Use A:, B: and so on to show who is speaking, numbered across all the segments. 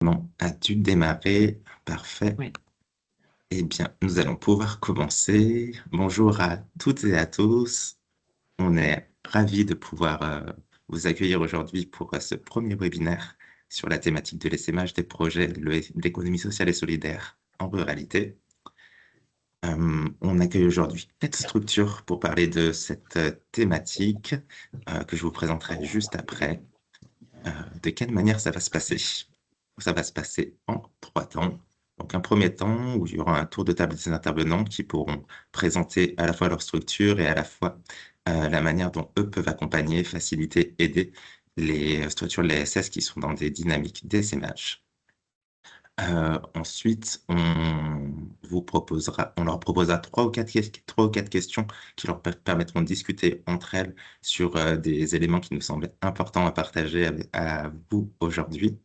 A: maintenant, as-tu démarré? Parfait.
B: Ouais.
A: Eh bien, nous allons pouvoir commencer. Bonjour à toutes et à tous. On est ravis de pouvoir vous accueillir aujourd'hui pour ce premier webinaire sur la thématique de l'essaimage des projets de l'économie sociale et solidaire en ruralité. On accueille aujourd'hui 4 structures pour parler de cette thématique que je vous présenterai juste après. De quelle manière ça va se passer? Ça va se passer en 3 temps. Donc, un premier temps où il y aura un tour de table des intervenants qui pourront présenter à la fois leur structure et à la fois la manière dont eux peuvent accompagner, faciliter, aider les structures de l'ESS qui sont dans des dynamiques d'essaimage. Ensuite, on leur proposera 3 ou 4 questions qui leur permettront de discuter entre elles sur des éléments qui nous semblent importants à partager à vous aujourd'hui.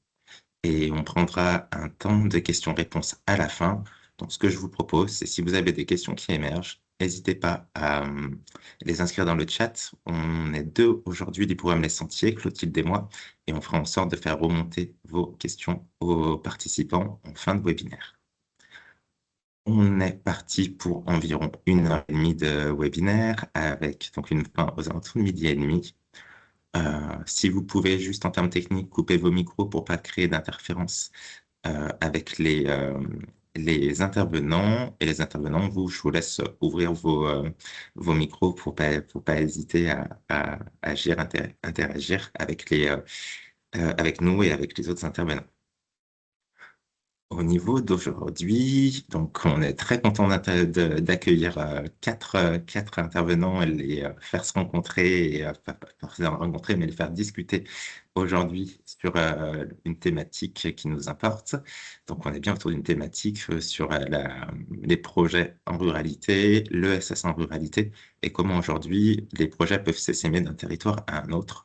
A: Et on prendra un temps de questions-réponses à la fin. Donc, ce que je vous propose, c'est si vous avez des questions qui émergent, n'hésitez pas à les inscrire dans le chat. On est 2 aujourd'hui du programme Les Sentiers, Clotilde et moi, et on fera en sorte de faire remonter vos questions aux participants en fin de webinaire. On est parti pour environ 1 heure et demie de webinaire, avec donc une fin aux alentours de 12h30. Si vous pouvez juste en termes techniques couper vos micros pour pas créer d'interférences avec les intervenants. Et les intervenants, je vous laisse ouvrir vos micros pour pas hésiter à agir, interagir avec nous et avec les autres intervenants. Au niveau d'aujourd'hui, donc on est très content d'accueillir 4 intervenants et les faire se rencontrer, et pas forcément rencontrer, mais les faire discuter aujourd'hui sur une thématique qui nous importe. Donc on est bien autour d'une thématique sur les projets en ruralité, l'ESS en ruralité, et comment aujourd'hui les projets peuvent s'essaimer d'un territoire à un autre.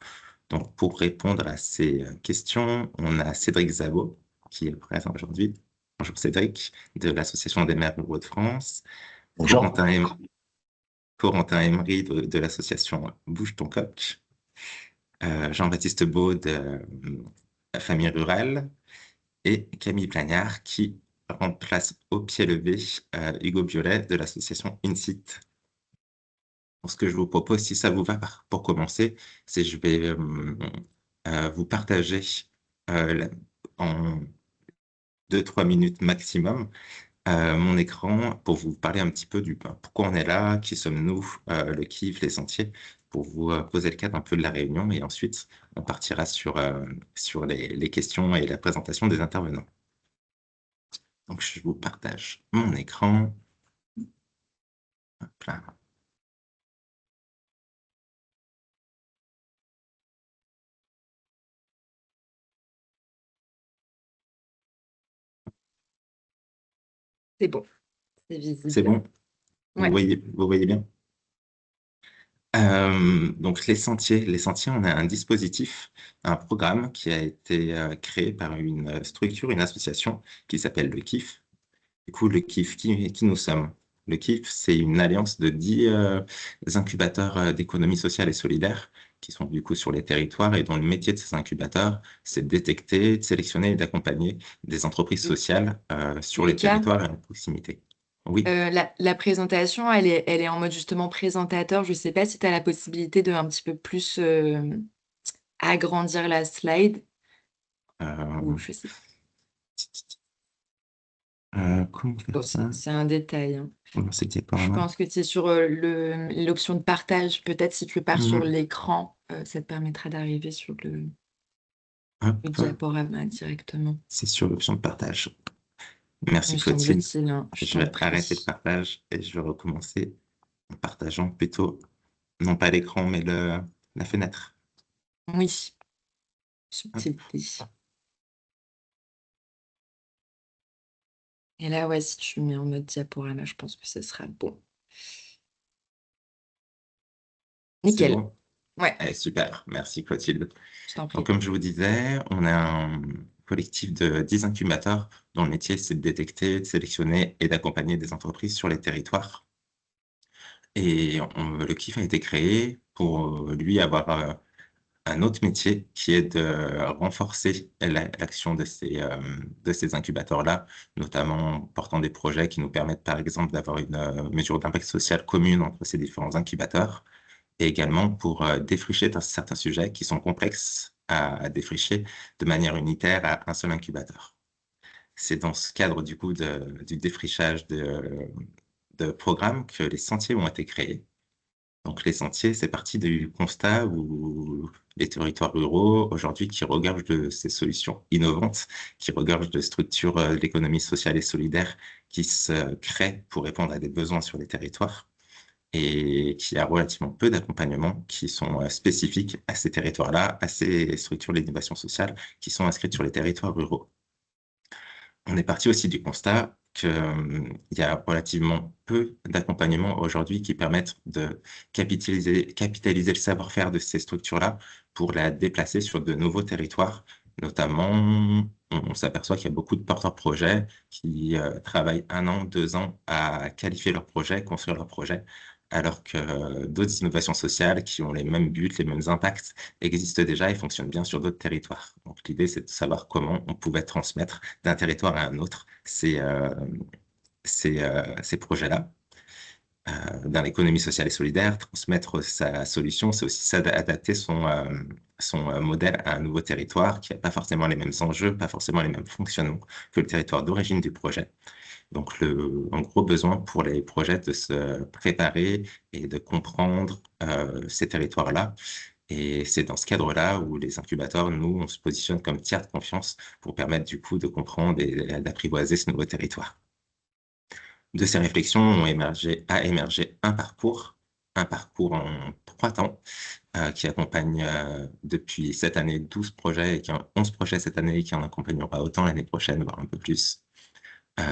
A: Donc pour répondre à ces questions, on a Cédric Zabot, qui est présent aujourd'hui. Bonjour Cédric, de l'Association des maires ruraux de France.
C: Bonjour.
A: Corentin Emery de l'association Bouge ton coach. Jean-Baptiste Beau de la famille rurale. Et Camille Plagnard qui remplace au pied levé Hugo Violet de l'association InSit. Ce que je vous propose, si ça vous va, pour commencer, c'est je vais vous partager en 2-3 minutes maximum mon écran pour vous parler un petit peu du pourquoi on est là, qui sommes-nous, le kiff, les sentiers, pour vous poser le cadre un peu de la réunion et ensuite on partira sur les questions et la présentation des intervenants. Donc je vous partage mon écran. Hop là.
B: C'est bon, c'est
A: C'est
B: visible.
A: bon?
B: Ouais.
A: Vous voyez bien? Donc les sentiers, on a un dispositif, un programme qui a été créé par une structure, une association qui s'appelle le KIF. Du coup, le KIF, qui nous sommes? Le KIF, c'est une alliance de 10 incubateurs d'économie sociale et solidaire qui sont du coup sur les territoires et dont le métier de ces incubateurs, c'est de détecter, de sélectionner et d'accompagner des entreprises sociales sur les
B: Mika,
A: territoires et en proximité. Oui.
B: la présentation, elle est en mode justement présentateur. Je ne sais pas si tu as la possibilité de un petit peu plus agrandir la slide ou
A: Euh,
B: je sais.
A: comment faire
B: Bon,
A: ça?
B: c'est un détail, hein.
A: Non, c'était pas
B: Je
A: moi.
B: pense que c'est sur l'option de partage. Peut-être si tu pars sur
A: Hmm,
B: l'écran, ça te permettra d'arriver sur le
A: hop,
B: diaporama directement.
A: c'est sur l'option de partage. Merci
B: Me
A: Clotilde.
B: semble-t-il, hein. Je
A: Je
B: t'en
A: vais arrêter le
B: prie.
A: partage et je vais recommencer en partageant plutôt, non pas l'écran, mais la fenêtre.
B: Oui,
A: Hop.
B: subtilité. Et là, ouais, si tu mets en mode diaporama, je pense que ce sera bon.
A: C'est
B: Nickel.
A: bon?
B: Ouais,
A: Allez, super. Merci Clotilde.
B: je t'en
A: Donc,
B: prie.
A: comme je vous disais, on a un collectif de 10 incubateurs dont le métier, c'est de détecter, de sélectionner et d'accompagner des entreprises sur les territoires. Et le KIF a été créé pour lui avoir un autre métier qui est de renforcer l'action de ces incubateurs-là, notamment portant des projets qui nous permettent, par exemple, d'avoir une mesure d'impact social commune entre ces différents incubateurs, et également pour défricher certains sujets qui sont complexes à défricher de manière unitaire à un seul incubateur. C'est dans ce cadre, du coup, du défrichage de programmes que les sentiers ont été créés. Donc, les sentiers, c'est parti du constat où les territoires ruraux, aujourd'hui, qui regorgent de ces solutions innovantes, qui regorgent de structures de l'économie sociale et solidaire qui se créent pour répondre à des besoins sur les territoires et qui a relativement peu d'accompagnements qui sont spécifiques à ces territoires-là, à ces structures d'innovation sociale qui sont inscrites sur les territoires ruraux. On est parti aussi du constat qu'il y a relativement peu d'accompagnements aujourd'hui qui permettent de capitaliser le savoir-faire de ces structures-là pour la déplacer sur de nouveaux territoires. Notamment, on s'aperçoit qu'il y a beaucoup de porteurs de projets qui travaillent 1 an, 2 ans à qualifier leur projet, construire leur projet, alors que d'autres innovations sociales qui ont les mêmes buts, les mêmes impacts, existent déjà et fonctionnent bien sur d'autres territoires. Donc l'idée, c'est de savoir comment on pouvait transmettre d'un territoire à un autre ces projets-là. Dans l'économie sociale et solidaire, transmettre sa solution, c'est aussi adapter son modèle à un nouveau territoire qui n'a pas forcément les mêmes enjeux, pas forcément les mêmes fonctionnements que le territoire d'origine du projet. Donc, un gros besoin pour les projets de se préparer et de comprendre ces territoires-là. Et c'est dans ce cadre-là où les incubateurs, nous, on se positionne comme tiers de confiance pour permettre du coup de comprendre et d'apprivoiser ce nouveau territoire. De ces réflexions a émergé un parcours en 3 temps, qui accompagne depuis cette année 12 projets et qui a 11 projets cette année et qui en accompagnera autant l'année prochaine, voire un peu plus.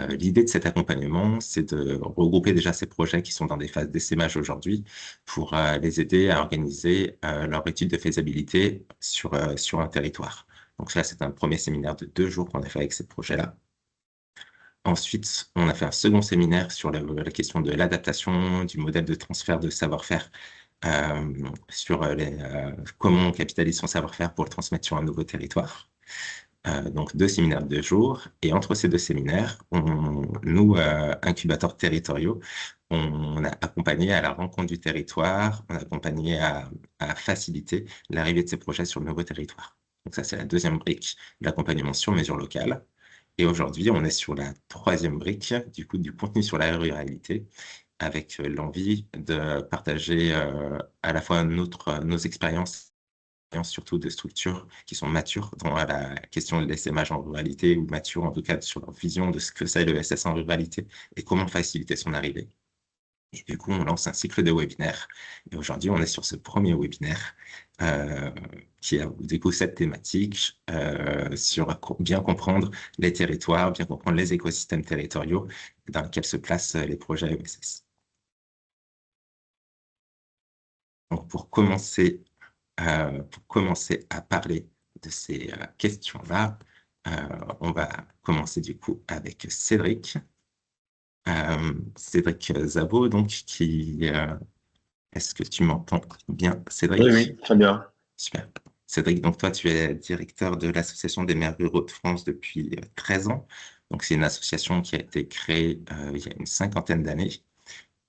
A: L'idée de cet accompagnement, c'est de regrouper déjà ces projets qui sont dans des phases d'essaimage aujourd'hui pour les aider à organiser leur étude de faisabilité sur un territoire. Donc là, c'est un premier séminaire de 2 jours qu'on a fait avec ces projets-là. Ensuite, on a fait un second séminaire sur la question de l'adaptation du modèle de transfert de savoir-faire sur comment on capitalise son savoir-faire pour le transmettre sur un nouveau territoire. Donc 2 séminaires de 2 jours. Et entre ces 2 séminaires, nous, incubateurs territoriaux, on a accompagné à la rencontre du territoire, on a accompagné à faciliter l'arrivée de ces projets sur le nouveau territoire. Donc ça, c'est la deuxième brique, l'accompagnement sur mesure locale. Et aujourd'hui, on est sur la troisième brique, du coup, du contenu sur la ruralité, avec l'envie de partager à la fois nos expériences surtout de structures qui sont matures dans la question de l'essaimage en ruralité ou matures en tout cas sur leur vision de ce que c'est le SS en ruralité et comment faciliter son arrivée. Et du coup, on lance un cycle de webinaires. Et aujourd'hui, on est sur ce premier webinaire qui a du coup cette thématique sur bien comprendre les territoires, bien comprendre les écosystèmes territoriaux dans lesquels se placent les projets ESS. Donc, pour commencer à parler de ces questions-là, on va commencer du coup avec Cédric. Cédric Zabo, donc, est-ce que tu m'entends bien,
C: Oui,
A: Cédric?
C: oui, très bien.
A: Super. Cédric, donc toi, tu es directeur de l'Association des maires ruraux de France depuis 13 ans. Donc, c'est une association qui a été créée il y a une cinquantaine d'années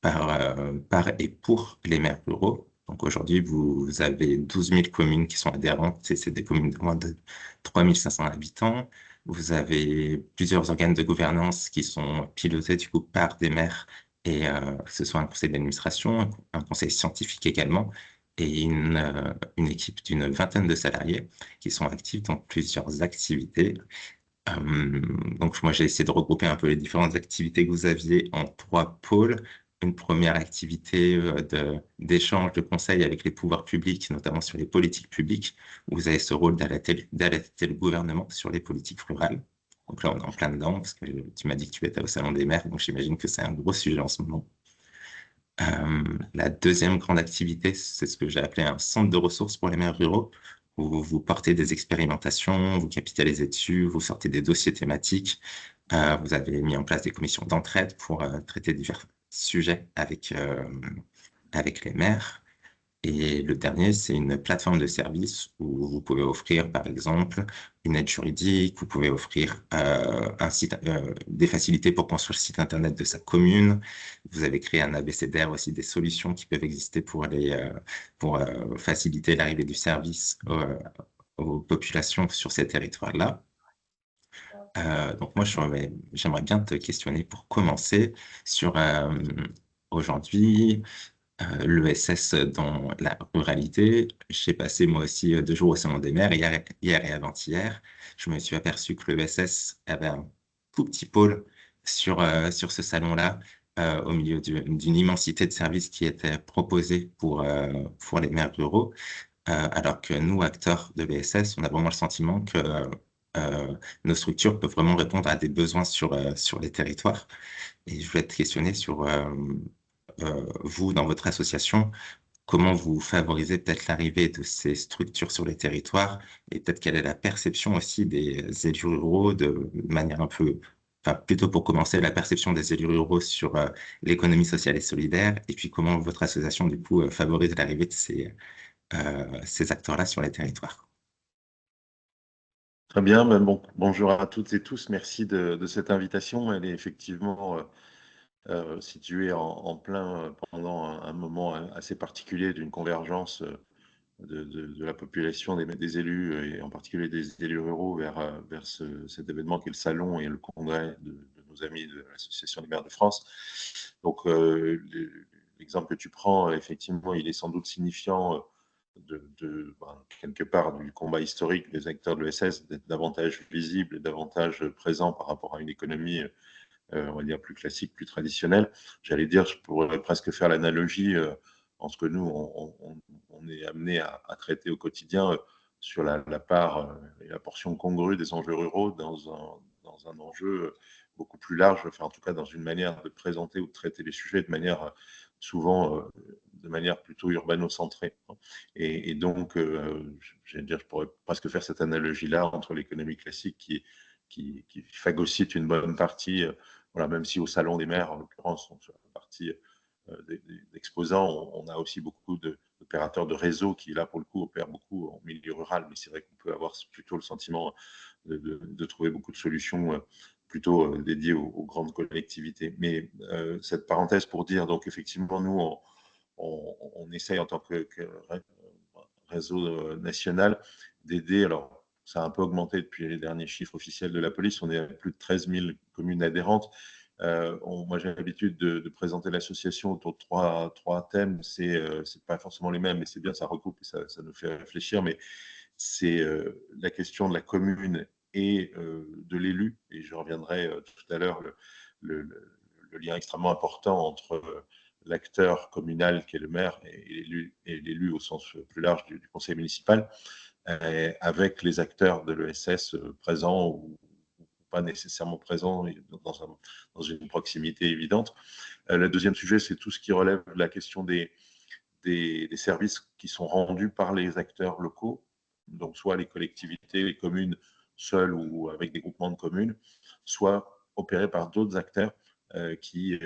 A: par et pour les maires ruraux. Donc aujourd'hui, vous avez 12 000 communes qui sont adhérentes, et c'est des communes de moins de 3 500 habitants. Vous avez plusieurs organes de gouvernance qui sont pilotés du coup par des maires, et que ce soit un conseil d'administration, un conseil scientifique également, et une équipe d'une vingtaine de salariés qui sont actifs dans plusieurs activités. Donc moi, j'ai essayé de regrouper un peu les différentes activités que vous aviez en 3 pôles. Une première activité d'échange, de conseils avec les pouvoirs publics, notamment sur les politiques publiques, où vous avez ce rôle d'alerter le gouvernement sur les politiques rurales. Donc là, on est en plein dedans, parce que tu m'as dit que tu étais au Salon des maires, donc j'imagine que c'est un gros sujet en ce moment. La deuxième grande activité, c'est ce que j'ai appelé un centre de ressources pour les maires ruraux, où vous portez des expérimentations, vous capitalisez dessus, vous sortez des dossiers thématiques, vous avez mis en place des commissions d'entraide pour traiter divers sujets avec les maires. Et le dernier, c'est une plateforme de service où vous pouvez offrir, par exemple, une aide juridique, vous pouvez offrir des facilités pour construire le site Internet de sa commune. Vous avez créé un abécédaire aussi des solutions qui peuvent exister pour faciliter l'arrivée du service aux populations sur ces territoires-là. Donc moi, j'aimerais bien te questionner pour commencer sur aujourd'hui l'ESS dans la ruralité. J'ai passé moi aussi 2 jours au Salon des maires hier et avant-hier. Je me suis aperçu que l'ESS avait un tout petit pôle sur ce salon-là, au milieu d'une immensité de services qui étaient proposés pour les maires ruraux. Alors que nous, acteurs de l'ESS, on a vraiment le sentiment que nos structures peuvent vraiment répondre à des besoins sur les territoires. Et je voulais te questionner sur vous, dans votre association, comment vous favorisez peut-être l'arrivée de ces structures sur les territoires et peut-être quelle est la perception aussi des élus ruraux de manière un peu, enfin plutôt pour commencer, la perception des élus ruraux sur l'économie sociale et solidaire et puis comment votre association du coup favorise l'arrivée de ces acteurs-là sur les territoires.
C: Très bien, ben bon, bonjour à toutes et tous. Merci de cette invitation. Elle est effectivement située en plein pendant un moment assez particulier d'une convergence de la population, des élus et en particulier des élus ruraux vers cet événement qui est le salon et le congrès de nos amis de l'Association des maires de France. Donc, l'exemple que tu prends, effectivement, il est sans doute signifiant quelque part du combat historique des acteurs de l'ESS, d'être davantage visibles et davantage présents par rapport à une économie, on va dire, plus classique, plus traditionnelle. J'allais dire, je pourrais presque faire l'analogie en ce que nous, on est amené à traiter au quotidien sur la part et la portion congrue des enjeux ruraux dans un enjeu beaucoup plus large, enfin en tout cas dans une manière de présenter ou de traiter les sujets de manière souvent de manière plutôt urbano-centrée. Et donc, j'allais dire, je pourrais presque faire cette analogie-là entre l'économie classique qui phagocyte une bonne partie, voilà, même si au Salon des maires, en l'occurrence, sur la partie d'exposants, on a aussi beaucoup d'opérateurs de réseau qui, là, pour le coup, opèrent beaucoup en milieu rural. Mais c'est vrai qu'on peut avoir plutôt le sentiment de trouver beaucoup de solutions plutôt dédiées aux grandes collectivités. Mais cette parenthèse pour dire, donc, effectivement, nous, on essaye en tant que réseau national d'aider. Alors, ça a un peu augmenté depuis les derniers chiffres officiels de la police. On est à plus de 13 000 communes adhérentes. Moi, j'ai l'habitude de présenter l'association autour de trois thèmes. C'est pas forcément les mêmes, mais c'est bien, ça recoupe et ça nous fait réfléchir. Mais c'est la question de la commune et de l'élu. Et je reviendrai tout à l'heure, le lien extrêmement important entre l'acteur communal qui est le maire et l'élu au sens plus large du conseil municipal, avec les acteurs de l'ESS présents ou pas nécessairement présents dans une proximité évidente. Le deuxième sujet, c'est tout ce qui relève de la question des services qui sont rendus par les acteurs locaux, donc soit les collectivités, les communes seules ou avec des groupements de communes, soit opérés par d'autres acteurs qui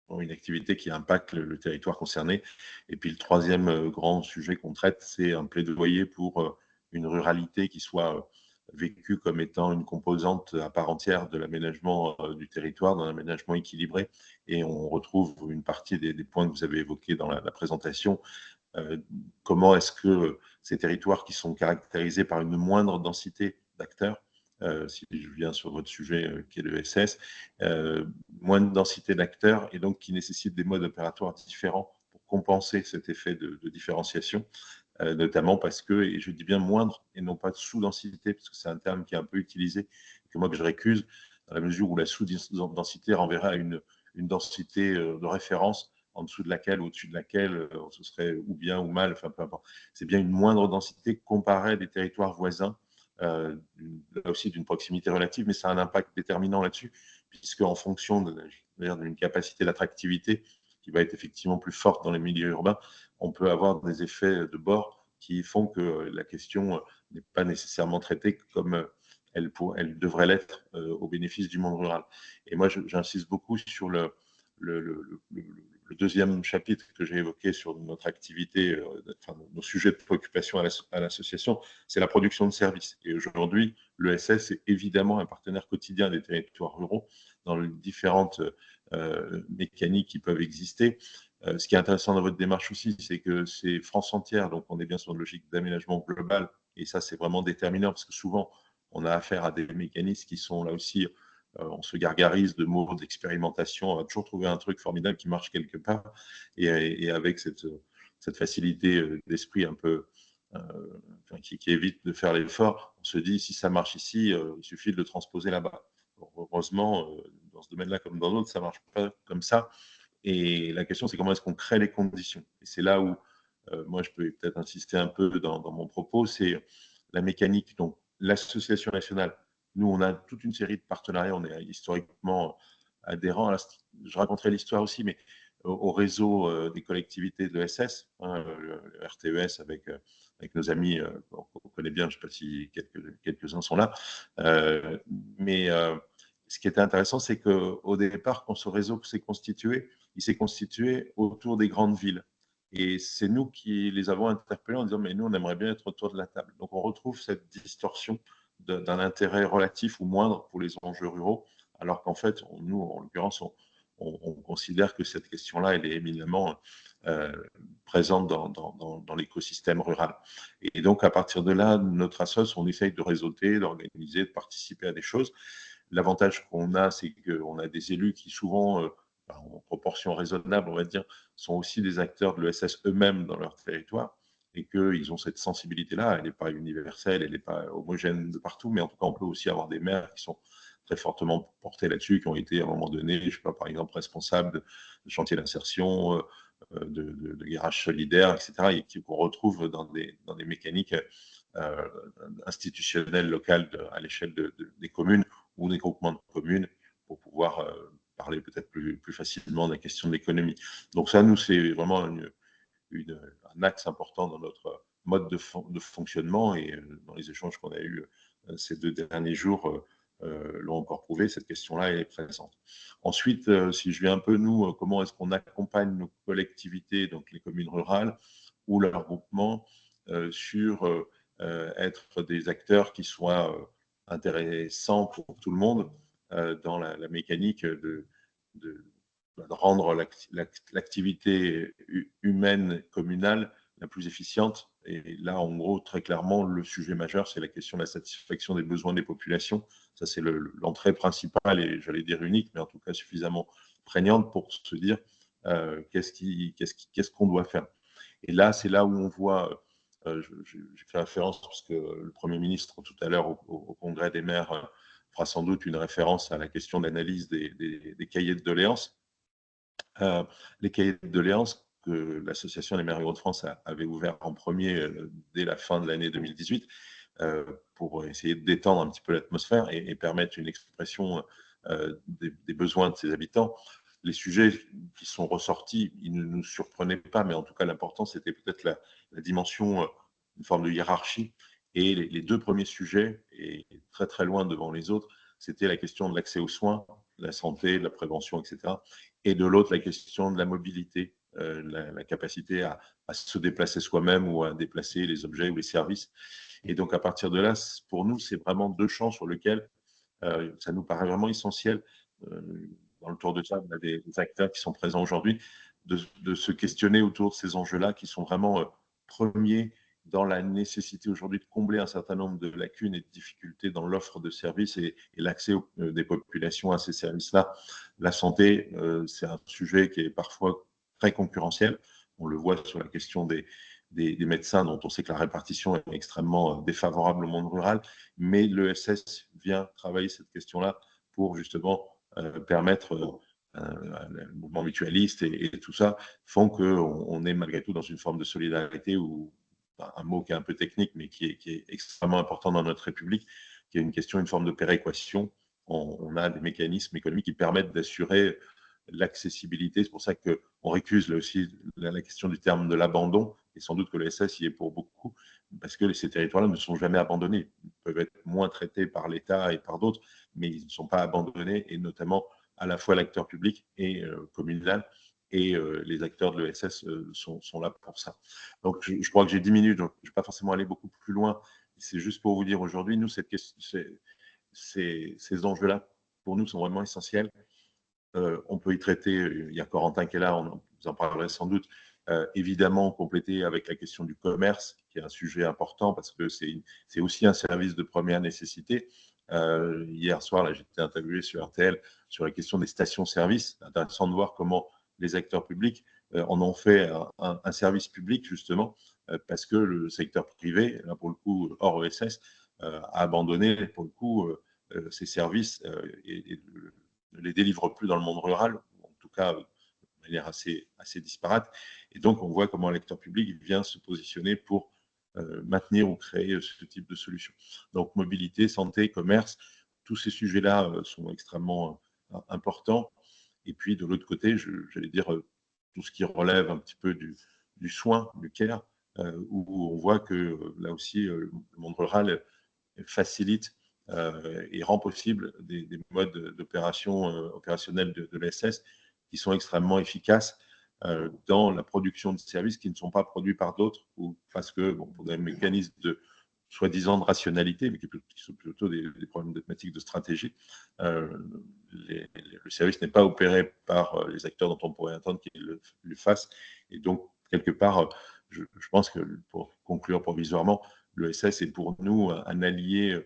C: ont une activité qui impacte le territoire concerné. Et puis le troisième grand sujet qu'on traite, c'est un plaidoyer pour une ruralité qui soit vécue comme étant une composante à part entière de l'aménagement du territoire, d'un aménagement équilibré. Et on retrouve une partie des points que vous avez évoqués dans la présentation. Comment est-ce que ces territoires qui sont caractérisés par une moindre densité d'acteurs, si je viens sur votre sujet qui est le SS, moins de densité d'acteurs et donc qui nécessitent des modes opératoires différents pour compenser cet effet de différenciation, notamment parce que, et je dis bien moindre et non pas de sous-densité, parce que c'est un terme qui est un peu utilisé, que moi que je récuse, dans la mesure où la sous-densité renverrait à une densité de référence en dessous de laquelle, au-dessus de laquelle, ce serait ou bien ou mal, enfin peu importe. C'est bien une moindre densité comparée à des territoires voisins, là aussi d'une proximité relative, mais ça a un impact déterminant là-dessus, puisque en fonction d'une capacité d'attractivité qui va être effectivement plus forte dans les milieux urbains, on peut avoir des effets de bord qui font que la question n'est pas nécessairement traitée comme elle devrait l'être au bénéfice du monde rural. Et moi, j'insiste beaucoup sur le le deuxième chapitre que j'ai évoqué sur notre activité, enfin, nos sujets de préoccupation à l'association, c'est la production de services. Et aujourd'hui, l'ESS est évidemment un partenaire quotidien des territoires ruraux dans les différentes mécaniques qui peuvent exister. Ce qui est intéressant dans votre démarche aussi, c'est que c'est France entière, donc on est bien sur une logique d'aménagement global, et ça c'est vraiment déterminant, parce que souvent on a affaire à des mécanismes qui sont là aussi, on se gargarise de mots d'expérimentation, on va toujours trouver un truc formidable qui marche quelque part, et avec cette facilité d'esprit un peu qui évite de faire l'effort, on se dit si ça marche ici, il suffit de le transposer là-bas. Heureusement, dans ce domaine-là comme dans d'autres, ça ne marche pas comme ça. Et la question, c'est comment est-ce qu'on crée les conditions. Et c'est là où, moi, je peux peut-être insister un peu dans mon propos, c'est la mécanique. Donc, l'association nationale, nous, on a toute une série de partenariats, on est historiquement adhérents. Je raconterai l'histoire aussi, mais au réseau des collectivités de l'ESS, hein, le RTES avec nos amis qu'on connaît bien, je ne sais pas si quelques-uns sont là. Mais ce qui était intéressant, c'est qu'au départ, quand ce réseau s'est constitué, il s'est constitué autour des grandes villes. Et c'est nous qui les avons interpellés en disant, mais nous, on aimerait bien être autour de la table. Donc, on retrouve cette distorsion d'un intérêt relatif ou moindre pour les enjeux ruraux, alors qu'en fait, nous, en l'occurrence, on considère que cette question-là, elle est éminemment présente dans l'écosystème rural. Et donc, à partir de là, notre association, on essaye de réseauter, d'organiser, de participer à des choses. L'avantage qu'on a, c'est qu'on a des élus qui souvent, en proportion raisonnable, on va dire, sont aussi des acteurs de l'ESS eux-mêmes dans leur territoire, et qu'ils ont cette sensibilité-là. Elle n'est pas universelle, elle n'est pas homogène de partout, mais en tout cas, on peut aussi avoir des maires qui sont très fortement portés là-dessus, qui ont été à un moment donné, je ne sais pas, par exemple, responsables de chantiers d'insertion, de garage solidaire, etc., et qu'on retrouve dans des mécaniques institutionnelles locales à l'échelle des communes ou des groupements de communes pour pouvoir parler peut-être plus facilement de la question de l'économie. Donc ça, nous, c'est vraiment un axe important dans notre mode de fonctionnement, et dans les échanges qu'on a eus ces 2 derniers jours l'ont encore prouvé, cette question-là, elle est présente. Ensuite, si je viens un peu, nous, comment est-ce qu'on accompagne nos collectivités, donc les communes rurales ou leurs groupements, sur être des acteurs qui soient intéressants pour tout le monde dans la mécanique de rendre l'activité humaine communale la plus efficiente. Et là, en gros, très clairement, le sujet majeur, c'est la question de la satisfaction des besoins des populations. Ça, c'est l'entrée principale, et j'allais dire unique, mais en tout cas suffisamment prégnante pour se dire qu'est-ce qu'on doit faire. Et là, c'est là où on voit, j'ai fait référence, parce que le Premier ministre, tout à l'heure, au Congrès des maires, fera sans doute une référence à la question d'analyse des cahiers de doléances. Les cahiers de doléances que l'Association des maires ruraux de France avait ouvert en premier dès la fin de l'année 2018 pour essayer de détendre un petit peu l'atmosphère et permettre une expression des besoins de ses habitants. Les sujets qui sont ressortis, ils ne nous surprenaient pas, mais en tout cas, l'important, c'était peut-être la dimension, une forme de hiérarchie. Et les 2 premiers sujets, et très très loin devant les autres, c'était la question de l'accès aux soins, la santé, la prévention, etc. Et de l'autre, la question de la mobilité, la capacité à se déplacer soi-même ou à déplacer les objets ou les services. Et donc, à partir de là, pour nous, c'est vraiment 2 champs sur lesquels ça nous paraît vraiment essentiel. Dans le tour de table, on a des acteurs qui sont présents aujourd'hui, de se questionner autour de ces enjeux-là qui sont vraiment premiers dans la nécessité aujourd'hui de combler un certain nombre de lacunes et de difficultés dans l'offre de services et l'accès des populations à ces services-là. La santé, c'est un sujet qui est parfois très concurrentiel. On le voit sur la question des médecins, dont on sait que la répartition est extrêmement défavorable au monde rural, mais l'ESS vient travailler cette question-là pour justement permettre le mouvement mutualiste et tout ça font qu'on est malgré tout dans une forme de solidarité, ou un mot qui est un peu technique, mais qui est extrêmement important dans notre République, qui est une question, une forme de péréquation. On a des mécanismes économiques qui permettent d'assurer l'accessibilité. C'est pour ça qu'on récuse là aussi la question du terme de l'abandon, et sans doute que le SS y est pour beaucoup, parce que ces territoires-là ne sont jamais abandonnés. Ils peuvent être moins traités par l'État et par d'autres, mais ils ne sont pas abandonnés, et notamment à la fois l'acteur public et communal et les acteurs de l'ESS sont là pour ça. Donc, je crois que j'ai 10 minutes, donc je ne vais pas forcément aller beaucoup plus loin. C'est juste pour vous dire aujourd'hui, nous, ces enjeux-là, pour nous, sont vraiment essentiels. On peut y traiter, il y a Corentin qui est là, vous en parlerez sans doute, évidemment compléter avec la question du commerce, qui est un sujet important parce que c'est aussi un service de première nécessité. Hier soir, là, j'ai été interviewé sur RTL sur la question des stations-service. C'est intéressant de voir comment les acteurs publics en ont fait un service public, justement, parce que le secteur privé, là, pour le coup, hors ESS, a abandonné, pour le coup, ces services et ne les délivre plus dans le monde rural, en tout cas de manière assez disparate. Et donc, on voit comment un acteur public vient se positionner pour maintenir ou créer ce type de solution. Donc, mobilité, santé, commerce, tous ces sujets-là sont extrêmement importants. Et puis, de l'autre côté, j'allais dire tout ce qui relève un petit peu du soin, du care, où on voit que là aussi, le monde rural facilite et rend possible des modes d'opération opérationnels de l'ESS qui sont extrêmement efficaces dans la production de services qui ne sont pas produits par d'autres ou parce que, bon, pour des mécanismes de soi-disant de rationalité, mais qui sont plutôt des problèmes thématiques de stratégie, le service n'est pas opéré par les acteurs dont on pourrait attendre qu'ils le fassent. Et donc, quelque part, je pense que, pour conclure provisoirement, l'ESS est pour nous un allié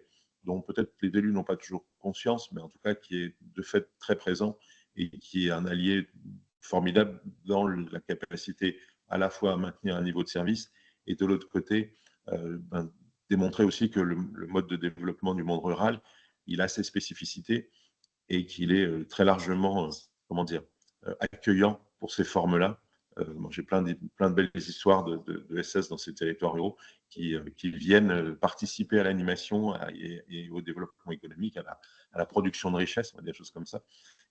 C: dont peut-être les élus n'ont pas toujours conscience, mais en tout cas qui est de fait très présent et qui est un allié formidable dans la capacité à la fois à maintenir un niveau de service et de l'autre côté, démontrer aussi que le mode de développement du monde rural, il a ses spécificités et qu'il est très largement, comment dire, accueillant pour ces formes-là. Moi, j'ai plein de belles histoires de SS dans ces territoires ruraux qui viennent participer à l'animation et au développement économique, à la production de richesses, des choses comme ça,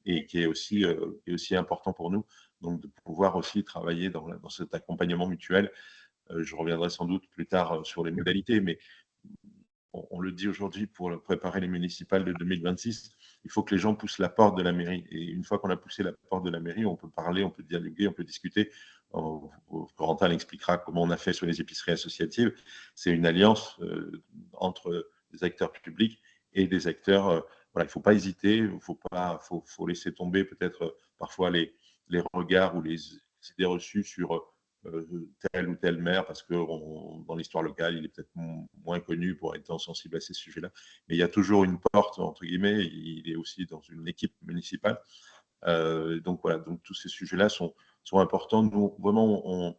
C: et qui est aussi important pour nous, donc de pouvoir aussi travailler dans cet accompagnement mutuel. Je reviendrai sans doute plus tard sur les modalités, mais on le dit aujourd'hui pour préparer les municipales de 2026, il faut que les gens poussent la porte de la mairie. Et une fois qu'on a poussé la porte de la mairie, on peut parler, on peut dialoguer, on peut discuter. Corentin l'expliquera comment on a fait sur les épiceries associatives. C'est une alliance entre des acteurs publics et des acteurs. Voilà, il ne faut pas hésiter, faut laisser tomber peut-être parfois les regards ou les idées reçues sur tel ou tel maire, parce que dans l'histoire locale, il est peut-être moins connu pour être sensible à ces sujets-là. Mais il y a toujours une porte, entre guillemets, il est aussi dans une équipe municipale. Donc voilà, donc tous ces sujets-là sont importants. Nous, vraiment,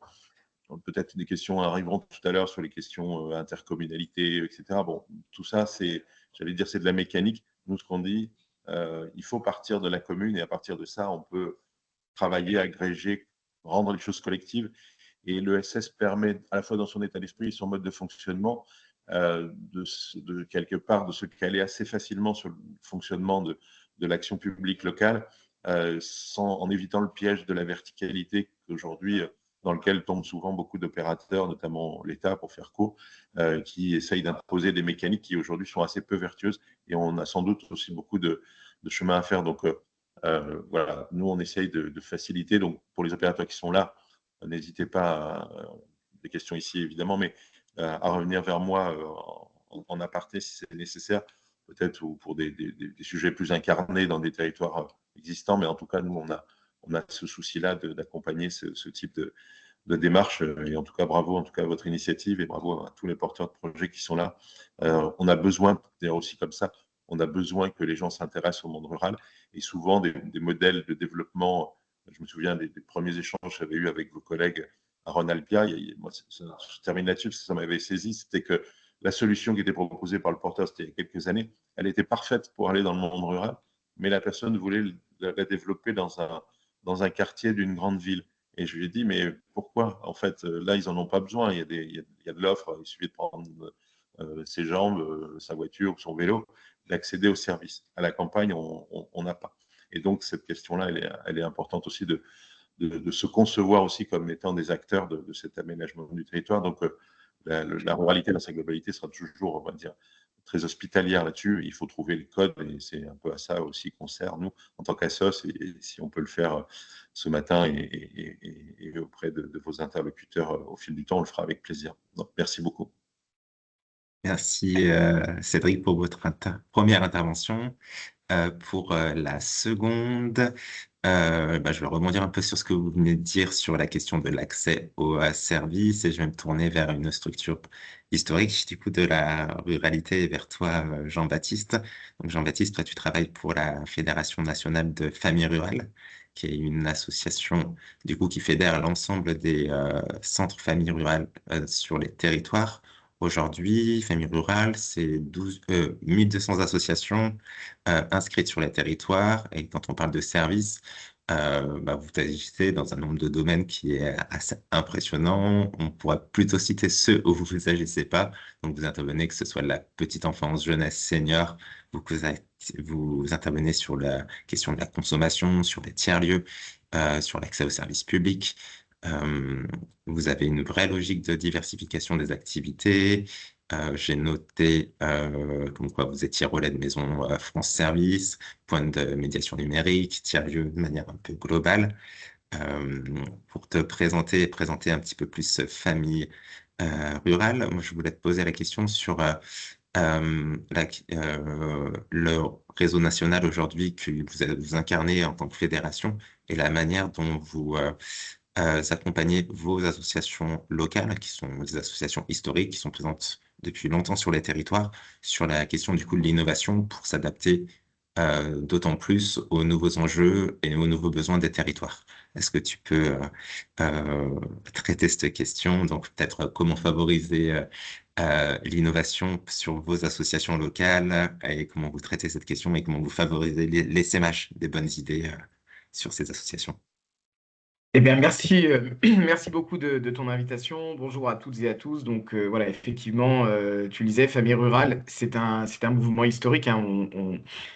C: peut-être des questions arriveront tout à l'heure sur les questions intercommunalité, etc. Bon, tout ça, j'allais dire, c'est de la mécanique. Nous, ce qu'on dit, il faut partir de la commune et à partir de ça, on peut travailler, agréger, rendre les choses collectives. Et l'ESS permet, à la fois dans son état d'esprit et son mode de fonctionnement, de quelque part de se caler assez facilement sur le fonctionnement de l'action publique locale, en évitant le piège de la verticalité qu'aujourd'hui, dans lequel tombent souvent beaucoup d'opérateurs, notamment l'État, pour faire court, qui essayent d'imposer des mécaniques qui aujourd'hui sont assez peu vertueuses. Et on a sans doute aussi beaucoup de chemin à faire. Donc voilà, nous on essaye de faciliter. Donc pour les opérateurs qui sont là, n'hésitez pas, des questions ici évidemment, mais à revenir vers moi en aparté si c'est nécessaire, peut-être ou pour des sujets plus incarnés dans des territoires existants, mais en tout cas, nous, on a ce souci-là d'accompagner ce type de démarche, et en tout cas, bravo en tout cas à votre initiative et bravo à tous les porteurs de projets qui sont là. On a besoin, d'ailleurs aussi comme ça, on a besoin que les gens s'intéressent au monde rural et souvent des modèles de développement. Je me souviens des premiers échanges que j'avais eus avec vos collègues à Rhône-Alpia. Moi, je termine là-dessus parce que ça m'avait saisi. C'était que la solution qui était proposée par le porteur, c'était il y a quelques années, elle était parfaite pour aller dans le monde rural, mais la personne voulait la développer dans un quartier d'une grande ville. Et je lui ai dit, mais pourquoi? En fait, là, ils n'en ont pas besoin. Il y a de l'offre. Il suffit de prendre ses jambes, sa voiture ou son vélo, d'accéder au service. À la campagne, on n'a pas. Et donc, cette question-là, elle est importante aussi de se concevoir aussi comme étant des acteurs de cet aménagement du territoire. Donc, la ruralité dans sa globalité sera toujours, on va dire, très hospitalière là-dessus. Il faut trouver les codes et c'est un peu à ça aussi qu'on sert, nous, en tant qu'assos. Et si on peut le faire ce matin et auprès de vos interlocuteurs au fil du temps, on le fera avec plaisir. Donc, merci beaucoup.
A: Merci Cédric pour votre première intervention. Pour la seconde, je vais rebondir un peu sur ce que vous venez de dire sur la question de l'accès aux services et je vais me tourner vers une structure historique du coup de la ruralité et vers toi, Jean-Baptiste. Donc Jean-Baptiste, toi tu travailles pour la Fédération nationale de familles rurales, qui est une association du coup qui fédère l'ensemble des centres familles rurales sur les territoires. Aujourd'hui, Famille Rurale, c'est 1200 associations inscrites sur les territoires. Et quand on parle de services, vous agissez dans un nombre de domaines qui est assez impressionnant. On pourrait plutôt citer ceux où vous ne agissez pas. Donc, vous intervenez, que ce soit de la petite enfance, jeunesse, senior. Vous intervenez sur la question de la consommation, sur les tiers-lieux, sur l'accès aux services publics. Vous avez une vraie logique de diversification des activités. J'ai noté comme quoi vous étiez relais de maison France Service, point de médiation numérique, tiers-lieu de manière un peu globale. Euh, pour te présenter un petit peu plus famille rurale, moi je voulais te poser la question sur le réseau national aujourd'hui que vous incarnez en tant que fédération et la manière dont vous accompagner vos associations locales, qui sont des associations historiques, qui sont présentes depuis longtemps sur les territoires, sur la question du coup de l'innovation pour s'adapter d'autant plus aux nouveaux enjeux et aux nouveaux besoins des territoires. Est-ce que tu peux traiter cette question? Donc peut-être comment favoriser l'innovation sur vos associations locales et comment vous traitez cette question et comment vous favorisez l'essaimage des bonnes idées sur ces associations.
D: Eh bien, merci, merci beaucoup de ton invitation. Bonjour à toutes et à tous. Donc, voilà, effectivement, tu le disais, Famille Rurale, c'est un mouvement historique hein,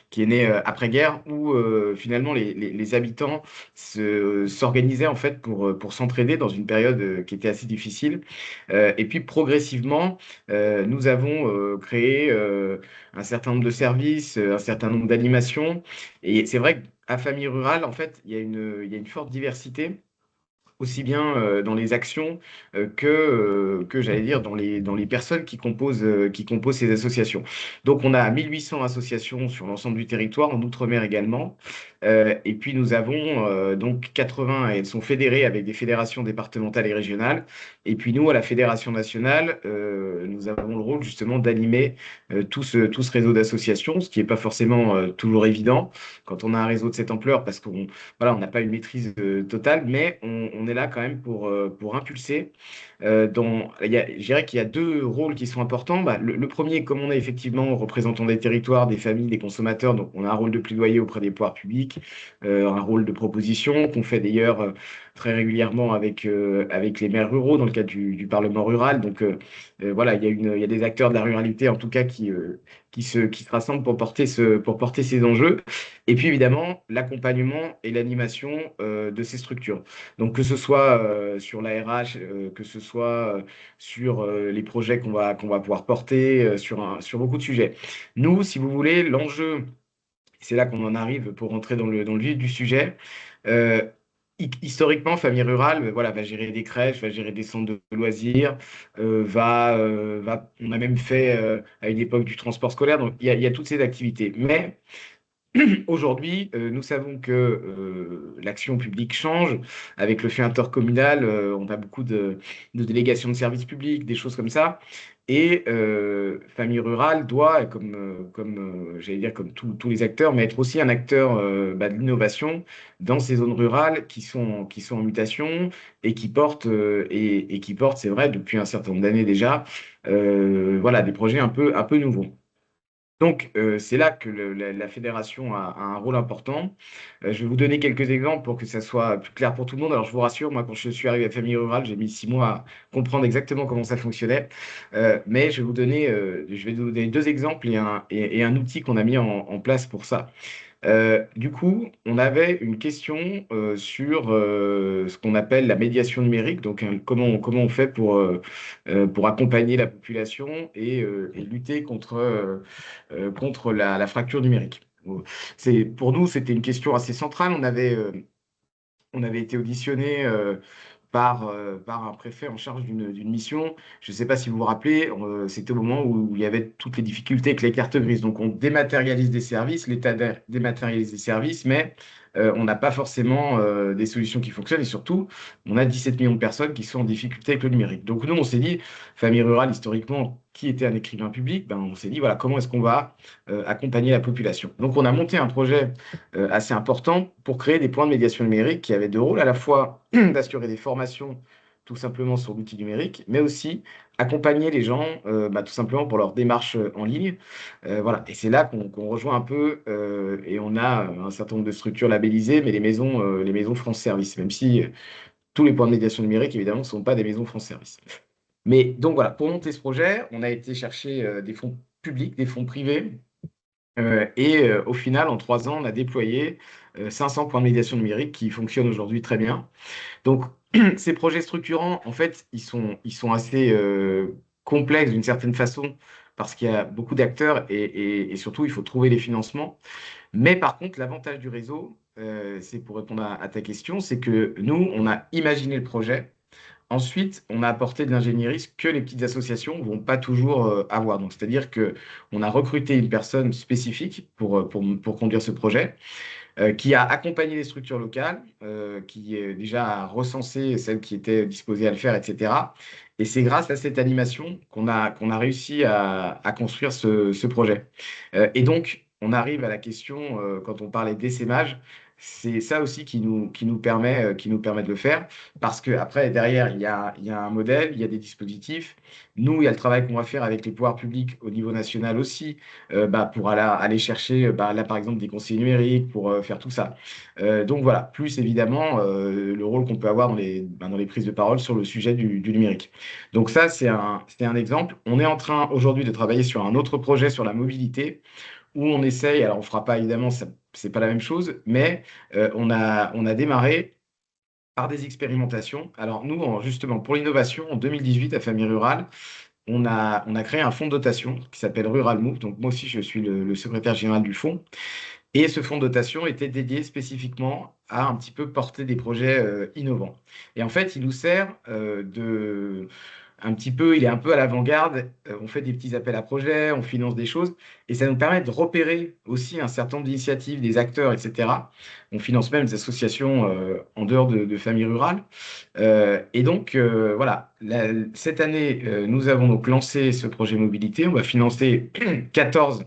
D: qui est né après-guerre où finalement les habitants s'organisaient en fait pour s'entraider dans une période qui était assez difficile. Et puis, progressivement, nous avons créé un certain nombre de services, un certain nombre d'animations. Et c'est vrai qu'à Famille Rurale, en fait, il y a une forte diversité aussi bien dans les actions que j'allais dire, dans les personnes qui composent ces associations. Donc, on a 1800 associations sur l'ensemble du territoire, en Outre-mer également. Et puis, nous avons donc 80, elles sont fédérées avec des fédérations départementales et régionales. Et puis, nous, à la Fédération nationale, nous avons le rôle justement d'animer tout ce réseau d'associations, ce qui n'est pas forcément toujours évident quand on a un réseau de cette ampleur, parce qu'on voilà, on n'a pas une maîtrise totale, mais on est là quand même pour impulser. Je dirais qu'il y a deux rôles qui sont importants. Bah, le premier, comme on est effectivement représentant des territoires, des familles, des consommateurs, donc on a un rôle de plaidoyer auprès des pouvoirs publics, un rôle de proposition qu'on fait d'ailleurs très régulièrement avec les maires ruraux dans le cadre du Parlement rural. Donc voilà, il y a des acteurs de la ruralité en tout cas qui se rassemblent pour porter ces enjeux. Et puis évidemment, l'accompagnement et l'animation de ces structures. Donc que ce soit sur la RH, que ce soit sur les projets qu'on va pouvoir porter, sur beaucoup de sujets. Nous, si vous voulez, l'enjeu, c'est là qu'on en arrive pour rentrer dans le vif du sujet. euh, Historiquement, Famille Rurale, voilà, va gérer des crèches, va gérer des centres de loisirs, on a même fait à une époque du transport scolaire, donc il y a toutes ces activités. Mais aujourd'hui, nous savons que l'action publique change avec le fait intercommunal. On a beaucoup de délégations de services publics, des choses comme ça. Et Famille Rurale doit, j'allais dire, comme tous les acteurs, mais être aussi un acteur de l'innovation dans ces zones rurales qui sont en mutation et qui portent, et qui portent, c'est vrai, depuis un certain nombre d'années déjà, voilà, des projets un peu nouveaux. Donc, c'est là que la fédération a un rôle important. Je vais vous donner quelques exemples pour que ça soit plus clair pour tout le monde. Alors, je vous rassure, moi, quand je suis arrivé à Famille Rurale, j'ai mis 6 mois à comprendre exactement comment ça fonctionnait. Mais je vais vous donner deux exemples et un outil qu'on a mis en place pour ça. Du coup, on avait une question sur ce qu'on appelle la médiation numérique, donc comment on fait pour accompagner la population et lutter contre la fracture numérique. Pour nous, c'était une question assez centrale. On avait été auditionné par un préfet en charge d'une mission. Je ne sais pas si vous vous rappelez, c'était au moment où il y avait toutes les difficultés avec les cartes grises. Donc, on dématérialise des services, l'État dématérialise des services, mais on n'a pas forcément des solutions qui fonctionnent. Et surtout, on a 17 millions de personnes qui sont en difficulté avec le numérique. Donc, nous, on s'est dit, famille rurale, historiquement, qui était un écrivain public, ben, on s'est dit, voilà, comment est-ce qu'on va accompagner la population? Donc, on a monté un projet assez important pour créer des points de médiation numérique qui avaient deux rôles, à la fois d'assurer des formations tout simplement sur l'outil numérique, mais aussi accompagner les gens tout simplement pour leur démarche en ligne. Voilà. Et c'est là qu'on rejoint un peu et on a un certain nombre de structures labellisées, mais les maisons France Service, même si tous les points de médiation numérique, évidemment, ne sont pas des maisons France Service. Mais donc voilà, pour monter ce projet, on a été chercher des fonds publics, des fonds privés, au final, en 3 ans, on a déployé 500 points de médiation numérique qui fonctionnent aujourd'hui très bien. Donc, ces projets structurants, en fait, ils sont assez complexes d'une certaine façon parce qu'il y a beaucoup d'acteurs et surtout, il faut trouver les financements. Mais par contre, l'avantage du réseau, c'est pour répondre à ta question, c'est que nous, on a imaginé le projet. Ensuite, on a apporté de l'ingénierie, ce que les petites associations ne vont pas toujours avoir. Donc, c'est-à-dire qu'on a recruté une personne spécifique pour conduire ce projet qui a accompagné les structures locales, qui déjà a recensé celles qui étaient disposées à le faire, etc. Et c'est grâce à cette animation qu'on a réussi à construire ce projet. Et donc, on arrive à la question, quand on parlait d'essaimage, c'est ça aussi qui nous permet de le faire, parce que après derrière, il y a un modèle, il y a des dispositifs. Nous, il y a le travail qu'on va faire avec les pouvoirs publics au niveau national aussi, pour aller chercher, là par exemple, des conseillers numériques, pour faire tout ça. Donc voilà, plus évidemment le rôle qu'on peut avoir dans les prises de parole sur le sujet du numérique. Donc ça, c'est un exemple. On est en train aujourd'hui de travailler sur un autre projet sur la mobilité où on essaye, alors on ne fera pas évidemment, c'est pas la même chose, mais on a démarré par des expérimentations. Alors nous, justement, pour l'innovation, en 2018, à Famille Rurale, on a créé un fonds de dotation qui s'appelle Rural Move. Donc moi aussi, je suis le secrétaire général du fonds. Et ce fonds de dotation était dédié spécifiquement à un petit peu porter des projets innovants. Et en fait, il nous sert un petit peu, il est un peu à l'avant-garde. On fait des petits appels à projets, on finance des choses, et ça nous permet de repérer aussi un certain nombre d'initiatives, des acteurs, etc. On finance même des associations en dehors de familles rurales. Et donc, voilà, cette année, nous avons donc lancé ce projet mobilité. On va financer 14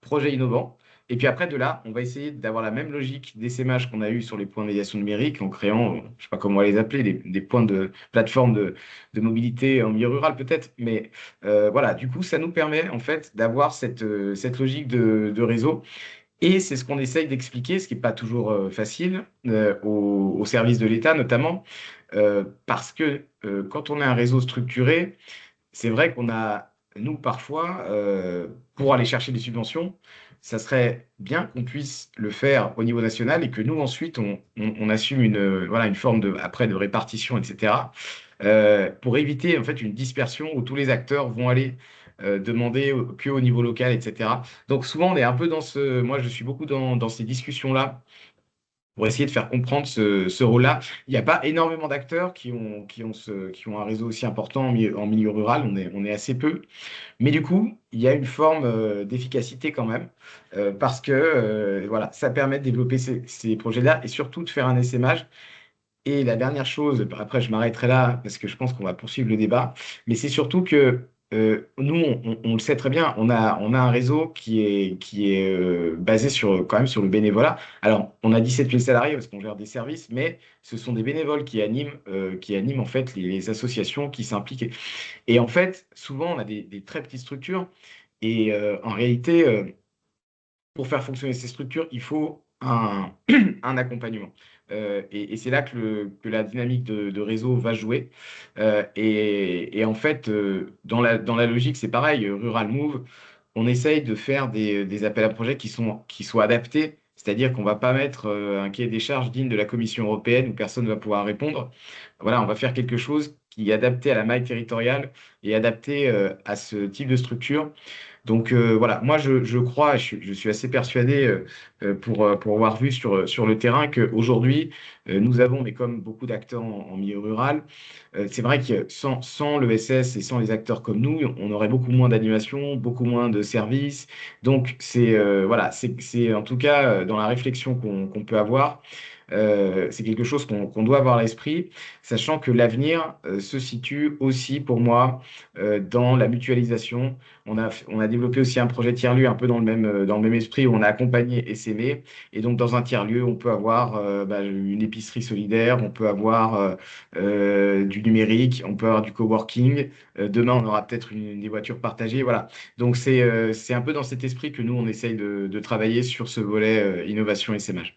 D: projets innovants. Et puis après, de là, on va essayer d'avoir la même logique d'essaimage qu'on a eu sur les points de médiation numérique en créant, je ne sais pas comment on va les appeler, des points de plateforme de mobilité en milieu rural peut-être. Mais voilà, du coup, ça nous permet en fait d'avoir cette logique de réseau. Et c'est ce qu'on essaye d'expliquer, ce qui n'est pas toujours facile aux services de l'État notamment, parce que quand on a un réseau structuré, c'est vrai qu'on a, nous, parfois, pour aller chercher des subventions, ça serait bien qu'on puisse le faire au niveau national et que nous, ensuite, on assume voilà, une forme après, de répartition, etc., pour éviter en fait une dispersion où tous les acteurs vont aller demander que au niveau local, etc. Donc souvent, on est un peu moi, je suis beaucoup dans ces discussions-là pour essayer de faire comprendre ce rôle-là. Il n'y a pas énormément d'acteurs qui ont un réseau aussi important en milieu rural, on est assez peu. Mais du coup, il y a une forme d'efficacité quand même, parce que voilà, ça permet de développer ces projets-là et surtout de faire un essaimage. Et la dernière chose, après je m'arrêterai là parce que je pense qu'on va poursuivre le débat, mais c'est surtout que nous, on le sait très bien, on a un réseau qui est basé quand même sur le bénévolat. Alors, on a 17 000 salariés parce qu'on gère des services, mais ce sont des bénévoles qui animent en fait les associations qui s'impliquent. Et en fait, souvent, on a des très petites structures et en réalité, pour faire fonctionner ces structures, il faut un accompagnement. Et c'est là que la dynamique de réseau va jouer. En fait, dans la logique, c'est pareil. Rural Move, on essaye de faire des appels à projets qui soient adaptés, c'est-à-dire qu'on ne va pas mettre un cahier des charges digne de la Commission européenne où personne ne va pouvoir répondre. Voilà, on va faire quelque chose qui est adapté à la maille territoriale et adapté à ce type de structure. Donc voilà, moi je crois, je suis assez persuadé pour avoir vu sur le terrain qu'aujourd'hui, nous avons, mais comme beaucoup d'acteurs en milieu rural, c'est vrai que sans l'ESS et sans les acteurs comme nous, on aurait beaucoup moins d'animation, beaucoup moins de services. Donc c'est voilà, c'est en tout cas dans la réflexion qu'on peut avoir. C'est quelque chose qu'on doit avoir à l'esprit, sachant que l'avenir se situe aussi pour moi dans la mutualisation. On a développé aussi un projet tiers-lieu un peu dans le même esprit où on a accompagné SME. Et donc, dans un tiers-lieu, on peut avoir une épicerie solidaire, on peut avoir du numérique, on peut avoir du coworking. Demain, on aura peut-être des voitures partagées. Voilà. Donc, c'est un peu dans cet esprit que nous, on essaye de travailler sur ce volet innovation et SMH.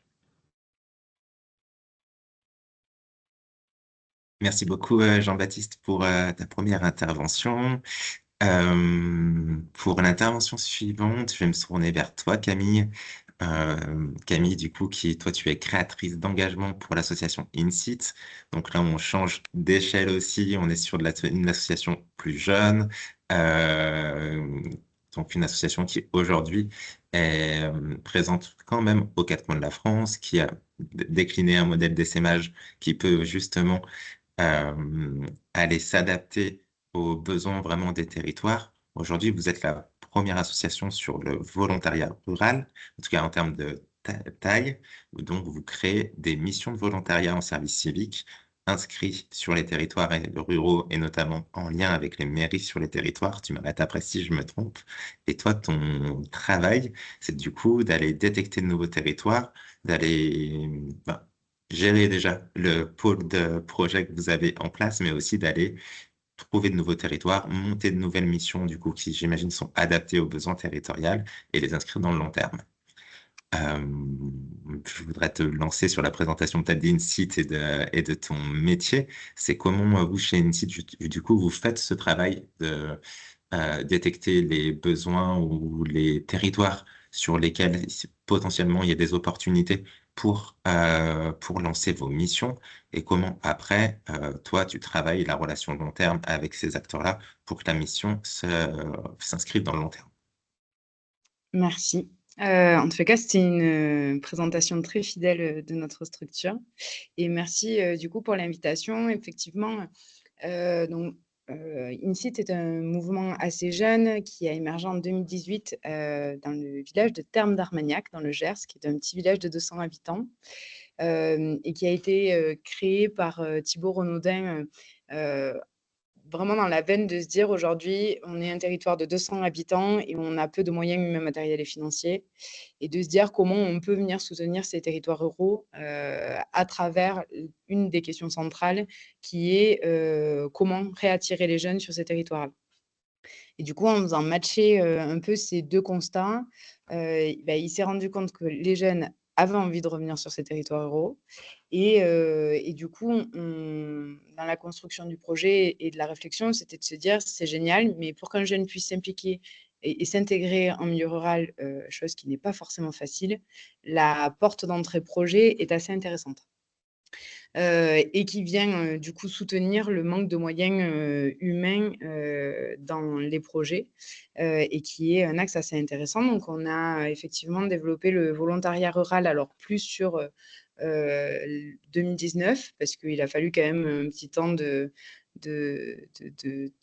A: Merci beaucoup, Jean-Baptiste, pour ta première intervention. Pour l'intervention suivante, je vais me tourner vers toi, Camille. Camille, du coup, toi, tu es créatrice d'engagement pour l'association InSit. Donc là, on change d'échelle aussi. On est sur une association plus jeune. Euh, donc une association qui aujourd'hui est présente quand même aux quatre coins de la France, qui a décliné un modèle d'essaimage qui peut justement aller s'adapter aux besoins vraiment des territoires. Aujourd'hui, vous êtes la première association sur le volontariat rural, en tout cas en termes de taille. Donc, vous créez des missions de volontariat en service civique inscrits sur les territoires ruraux et notamment en lien avec les mairies sur les territoires. Tu m'arrêtes après si je me trompe. Et toi, ton travail, c'est du coup d'aller détecter de nouveaux territoires, d'aller gérer déjà le pôle de projet que vous avez en place, mais aussi d'aller trouver de nouveaux territoires, monter de nouvelles missions, du coup, qui, j'imagine, sont adaptées aux besoins territoriaux et les inscrire dans le long terme. Euh, je voudrais te lancer sur la présentation peut-être d'Insight et de ton métier. C'est comment vous, chez Insight, du coup, vous faites ce travail de détecter les besoins ou les territoires sur lesquels potentiellement il y a des opportunités pour lancer vos missions et comment après, toi, tu travailles la relation long terme avec ces acteurs-là pour que la mission s'inscrive dans le long terme.
B: Merci. En tout cas, c'était une présentation très fidèle de notre structure. Et merci du coup pour l'invitation. Effectivement, donc, InSit est un mouvement assez jeune qui a émergé en 2018 dans le village de Termes d'Armagnac, dans le Gers, qui est un petit village de 200 habitants et qui a été créé par Thibaut Renaudin vraiment dans la veine de se dire aujourd'hui, on est un territoire de 200 habitants et on a peu de moyens humains, matériels et financiers, et de se dire comment on peut venir soutenir ces territoires ruraux à travers une des questions centrales qui est comment réattirer les jeunes sur ces territoires. Et du coup, en faisant matcher un peu ces deux constats, il s'est rendu compte que les jeunes avaient envie de revenir sur ces territoires ruraux. Et du coup, dans la construction du projet et de la réflexion, c'était de se dire, c'est génial, mais pour qu'un jeune puisse s'impliquer et s'intégrer en milieu rural, chose qui n'est pas forcément facile, la porte d'entrée projet est assez intéressante. Et qui vient du coup soutenir le manque de moyens humains dans les projets et qui est un axe assez intéressant. Donc, on a effectivement développé le volontariat rural, alors plus sur 2019, parce qu'il a fallu quand même un petit temps de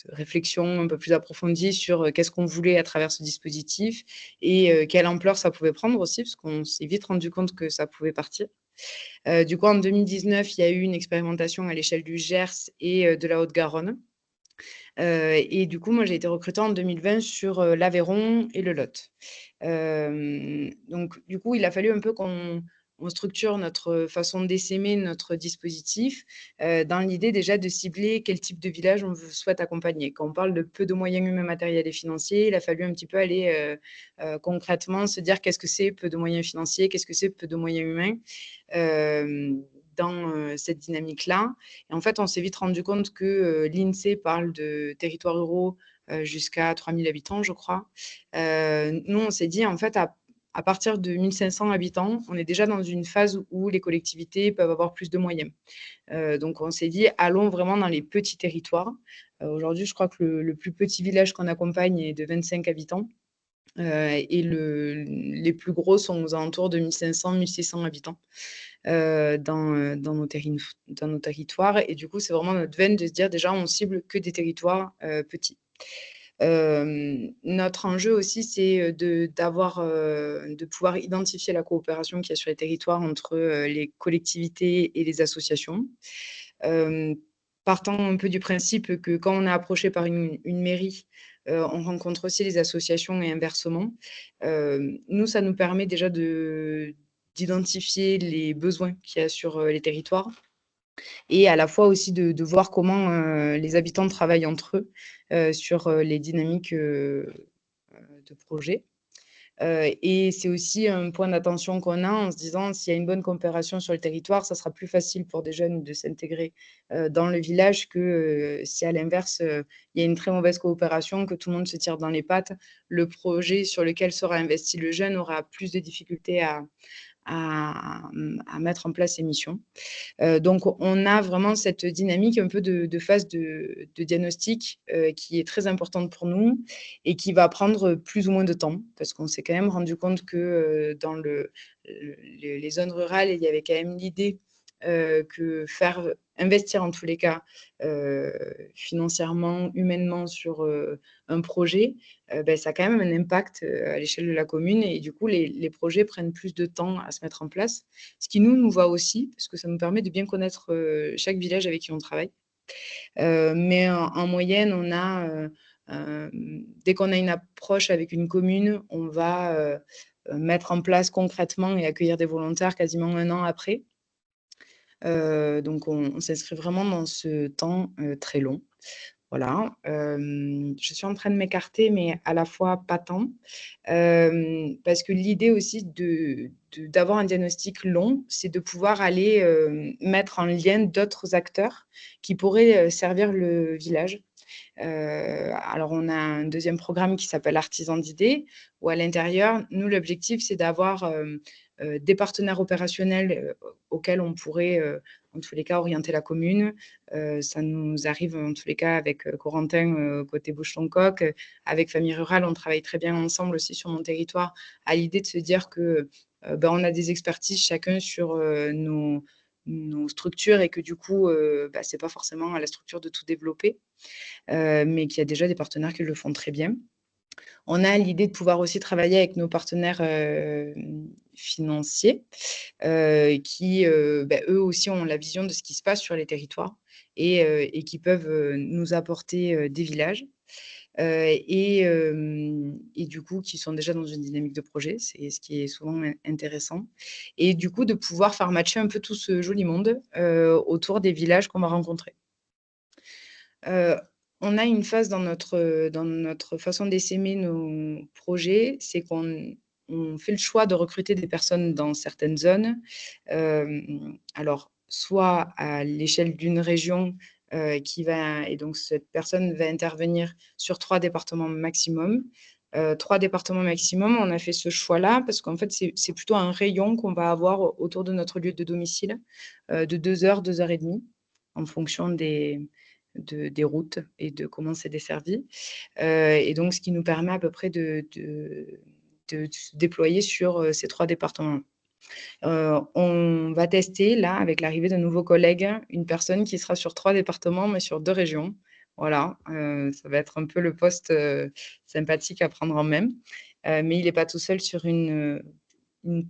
B: réflexion un peu plus approfondie sur qu'est-ce qu'on voulait à travers ce dispositif et quelle ampleur ça pouvait prendre aussi, parce qu'on s'est vite rendu compte que ça pouvait partir. Du coup, en 2019, il y a eu une expérimentation à l'échelle du Gers et de la Haute-Garonne. Et du coup, moi, j'ai été recrutée en 2020 sur l'Aveyron et le Lot. Donc, du coup, il a fallu un peu qu'on structure notre façon d'essaimer notre dispositif dans l'idée déjà de cibler quel type de village on souhaite accompagner. Quand on parle de peu de moyens humains, matériels et financiers, il a fallu un petit peu aller concrètement se dire qu'est-ce que c'est peu de moyens financiers, qu'est-ce que c'est peu de moyens humains dans cette dynamique-là. Et en fait, on s'est vite rendu compte que l'INSEE parle de territoires ruraux jusqu'à 3000 habitants, je crois. Nous, on s'est dit, en fait, à partir de 1500 habitants, on est déjà dans une phase où les collectivités peuvent avoir plus de moyens. Donc, on s'est dit, allons vraiment dans les petits territoires. Aujourd'hui, je crois que le plus petit village qu'on accompagne est de 25 habitants. Et les plus gros sont aux alentours de 1500, 1600 habitants dans nos territoires. Et du coup, c'est vraiment notre veine de se dire déjà, on cible que des territoires petits. Notre enjeu aussi, c'est de pouvoir identifier la coopération qu'il y a sur les territoires entre les collectivités et les associations. Partant un peu du principe que quand on est approché par une mairie, on rencontre aussi les associations et inversement. Nous, ça nous permet déjà d'identifier les besoins qu'il y a sur les territoires et à la fois aussi de voir comment les habitants travaillent entre eux sur les dynamiques de projet. Et c'est aussi un point d'attention qu'on a en se disant s'il y a une bonne coopération sur le territoire, ça sera plus facile pour des jeunes de s'intégrer dans le village que si à l'inverse, il y a une très mauvaise coopération, que tout le monde se tire dans les pattes. Le projet sur lequel sera investi le jeune aura plus de difficultés à mettre en place ses missions. Donc, on a vraiment cette dynamique un peu de phase de diagnostic qui est très importante pour nous et qui va prendre plus ou moins de temps parce qu'on s'est quand même rendu compte que dans les zones rurales, il y avait quand même l'idée que investir en tous les cas financièrement, humainement sur un projet, ça a quand même un impact à l'échelle de la commune et du coup, les projets prennent plus de temps à se mettre en place. Ce qui nous va aussi, parce que ça nous permet de bien connaître chaque village avec qui on travaille. Mais en moyenne, on a, dès qu'on a une approche avec une commune, on va mettre en place concrètement et accueillir des volontaires quasiment 1 an après. Donc, on s'inscrit vraiment dans ce temps très long. Voilà. Je suis en train de m'écarter, mais à la fois pas tant. Parce que l'idée aussi d'avoir un diagnostic long, c'est de pouvoir aller mettre en lien d'autres acteurs qui pourraient servir le village. Alors, on a un deuxième programme qui s'appelle Artisans d'idées, où à l'intérieur, nous, l'objectif, c'est d'avoir des partenaires opérationnels auxquels on pourrait, en tous les cas, orienter la commune. Ça nous arrive, en tous les cas, avec Corentin, côté Bouche-ton-Coq. Avec Famille Rurale, on travaille très bien ensemble aussi sur mon territoire, à l'idée de se dire que on a des expertises chacun sur nos structures et que du coup, ce n'est pas forcément à la structure de tout développer, mais qu'il y a déjà des partenaires qui le font très bien. On a l'idée de pouvoir aussi travailler avec nos partenaires financiers qui, eux aussi, ont la vision de ce qui se passe sur les territoires et qui peuvent nous apporter des villages. Et du coup, qui sont déjà dans une dynamique de projet, c'est ce qui est souvent intéressant. Et du coup, de pouvoir faire matcher un peu tout ce joli monde autour des villages qu'on va rencontrer. On a une phase dans notre façon d'essaimer nos projets, c'est qu'on fait le choix de recruter des personnes dans certaines zones. Alors, soit à l'échelle d'une région et donc cette personne va intervenir sur 3 départements maximum. 3 départements maximum, on a fait ce choix-là parce qu'en fait, c'est plutôt un rayon qu'on va avoir autour de notre lieu de domicile de 2 heures, 2 heures et demie, en fonction des routes et de comment c'est desservi. Et donc, ce qui nous permet à peu près de se déployer sur ces 3 départements. On va tester, là, avec l'arrivée de nouveaux collègues, une personne qui sera sur 3 départements, mais sur 2 régions. Voilà, ça va être un peu le poste sympathique à prendre en main. Mais il n'est pas tout seul sur une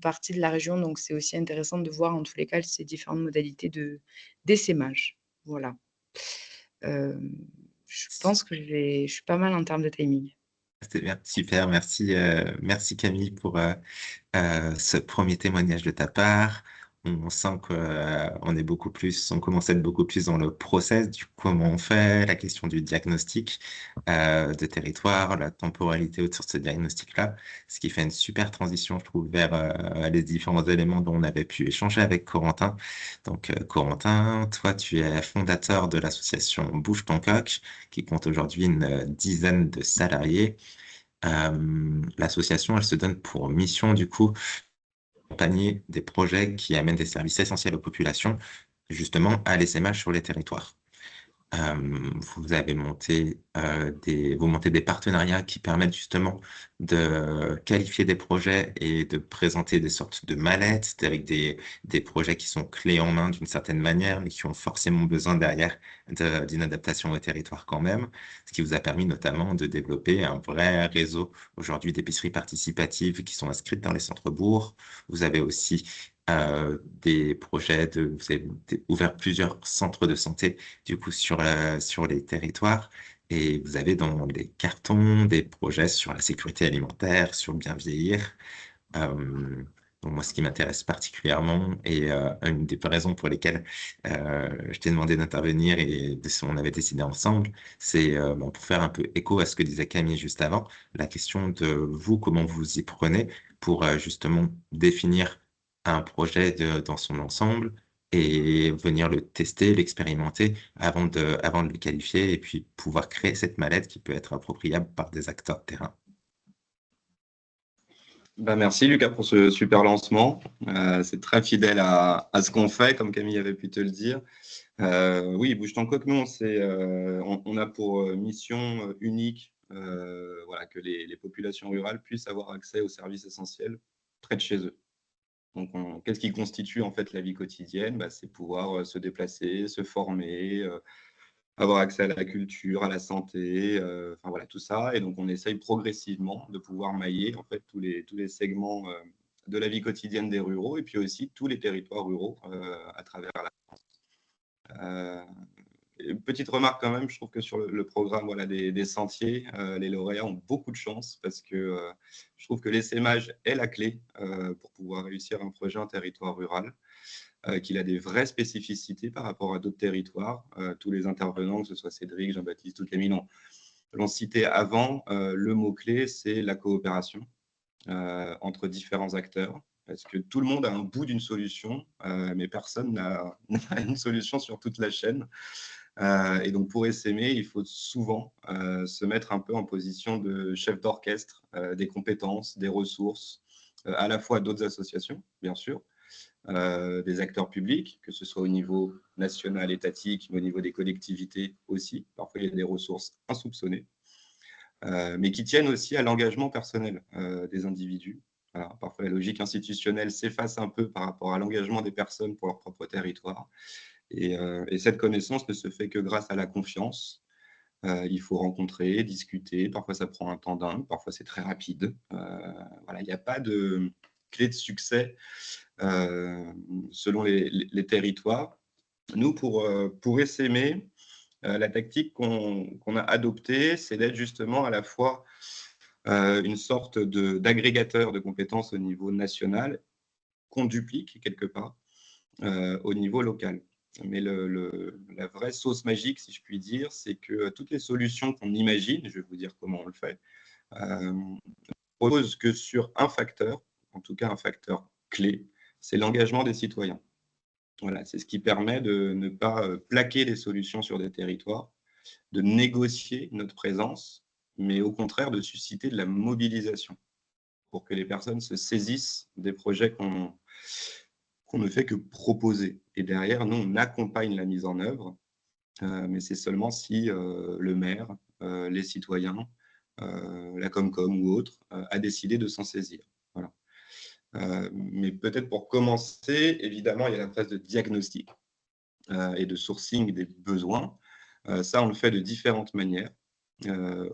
B: partie de la région, donc c'est aussi intéressant de voir en tous les cas ces différentes modalités d'essaimage. Voilà. Je pense que je suis pas mal en termes de timing.
A: C'était bien, super, merci Camille pour ce premier témoignage de ta part. on sent qu'on est beaucoup plus, on commence à être beaucoup plus dans le process du comment on fait, la question du diagnostic de territoire, la temporalité autour de ce diagnostic-là, ce qui fait une super transition, je trouve, vers les différents éléments dont on avait pu échanger avec Corentin. Donc, Corentin, toi, tu es fondateur de l'association Bouge ton coq, qui compte aujourd'hui une dizaine de salariés. L'association, elle se donne pour mission, du coup, d'accompagner des projets qui amènent des services essentiels aux populations, justement à l'essaimage sur les territoires. Vous avez monté vous montez des partenariats qui permettent justement de qualifier des projets et de présenter des sortes de mallettes avec des projets qui sont clés en main d'une certaine manière, mais qui ont forcément besoin derrière d'une adaptation au territoire quand même, ce qui vous a permis notamment de développer un vrai réseau aujourd'hui d'épiceries participatives qui sont inscrites dans les centres-bourgs. Vous avez aussi des projets vous avez ouvert plusieurs centres de santé du coup sur les territoires et vous avez dans les cartons des projets sur la sécurité alimentaire, sur bien vieillir. Euh, donc moi, ce qui m'intéresse particulièrement et une des raisons pour lesquelles je t'ai demandé d'intervenir et on avait décidé ensemble, c'est pour faire un peu écho à ce que disait Camille juste avant, la question de vous, comment vous y prenez pour justement définir un projet dans son ensemble et venir le tester, l'expérimenter avant de le qualifier et puis pouvoir créer cette mallette qui peut être appropriable par des acteurs de terrain.
E: Merci Lucas pour ce super lancement. C'est très fidèle à ce qu'on fait, comme Camille avait pu te le dire. Oui, Bouge ton coq, nous, on a pour mission unique voilà, que les populations rurales puissent avoir accès aux services essentiels près de chez eux. Donc, qu'est-ce qui constitue en fait la vie quotidienne? C'est pouvoir se déplacer, se former, avoir accès à la culture, à la santé, enfin voilà, tout ça. Et donc, on essaye progressivement de pouvoir mailler en fait tous les segments de la vie quotidienne des ruraux et puis aussi tous les territoires ruraux à travers la France. Petite remarque quand même, je trouve que sur le programme voilà, des sentiers, les lauréats ont beaucoup de chance parce que je trouve que l'essaimage est la clé pour pouvoir réussir un projet en territoire rural. Qu'il a des vraies spécificités par rapport à d'autres territoires. Tous les intervenants, que ce soit Cédric, Jean-Baptiste ou Camille, l'ont cité avant. Le mot-clé, c'est la coopération entre différents acteurs. Parce que tout le monde a un bout d'une solution, mais personne n'a une solution sur toute la chaîne. Et donc, pour essaimer, il faut souvent se mettre un peu en position de chef d'orchestre, des compétences, des ressources, à la fois d'autres associations, bien sûr, des acteurs publics, que ce soit au niveau national, étatique, mais au niveau des collectivités aussi. Parfois, il y a des ressources insoupçonnées, mais qui tiennent aussi à l'engagement personnel des individus. Voilà. Parfois, la logique institutionnelle s'efface un peu par rapport à l'engagement des personnes pour leur propre territoire. Et cette connaissance ne se fait que grâce à la confiance. Il faut rencontrer, discuter. Parfois, ça prend un temps dingue. Parfois, c'est très rapide. Voilà, il n'y a pas de clé de succès selon les territoires. Nous, pour essaimer, la tactique qu'on a adoptée, c'est d'être justement à la fois une sorte d'agrégateur de compétences au niveau national qu'on duplique quelque part au niveau local. Mais la vraie sauce magique, si je puis dire, c'est que toutes les solutions qu'on imagine, je vais vous dire comment on le fait, ne reposent que sur un facteur, en tout cas un facteur clé, c'est l'engagement des citoyens. Voilà, c'est ce qui permet de ne pas plaquer les solutions sur des territoires, de négocier notre présence, mais au contraire de susciter de la mobilisation pour que les personnes se saisissent des projets qu'on ne fait que proposer. Et derrière, nous, on accompagne la mise en œuvre, mais c'est seulement si le maire, les citoyens, la Comcom ou autre, a décidé de s'en saisir. Voilà. Mais peut-être pour commencer, évidemment, il y a la phase de diagnostic et de sourcing des besoins. Ça, on le fait de différentes manières.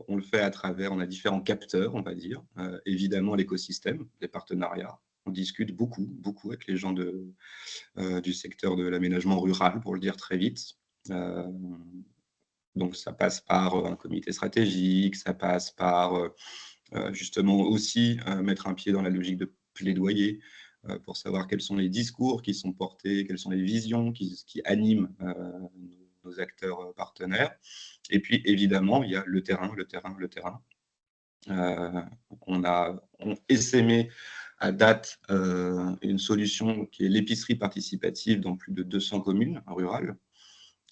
E: On le fait à travers, on a différents capteurs, on va dire. Évidemment, l'écosystème, les partenariats. On discute beaucoup avec les gens du secteur de l'aménagement rural, pour le dire très vite. Donc, ça passe par un comité stratégique, ça passe par justement aussi mettre un pied dans la logique de plaidoyer, pour savoir quels sont les discours qui sont portés, quelles sont les visions qui animent nos acteurs partenaires. Et puis, évidemment, il y a le terrain. On a essaimé à date une solution qui est l'épicerie participative dans plus de 200 communes rurales.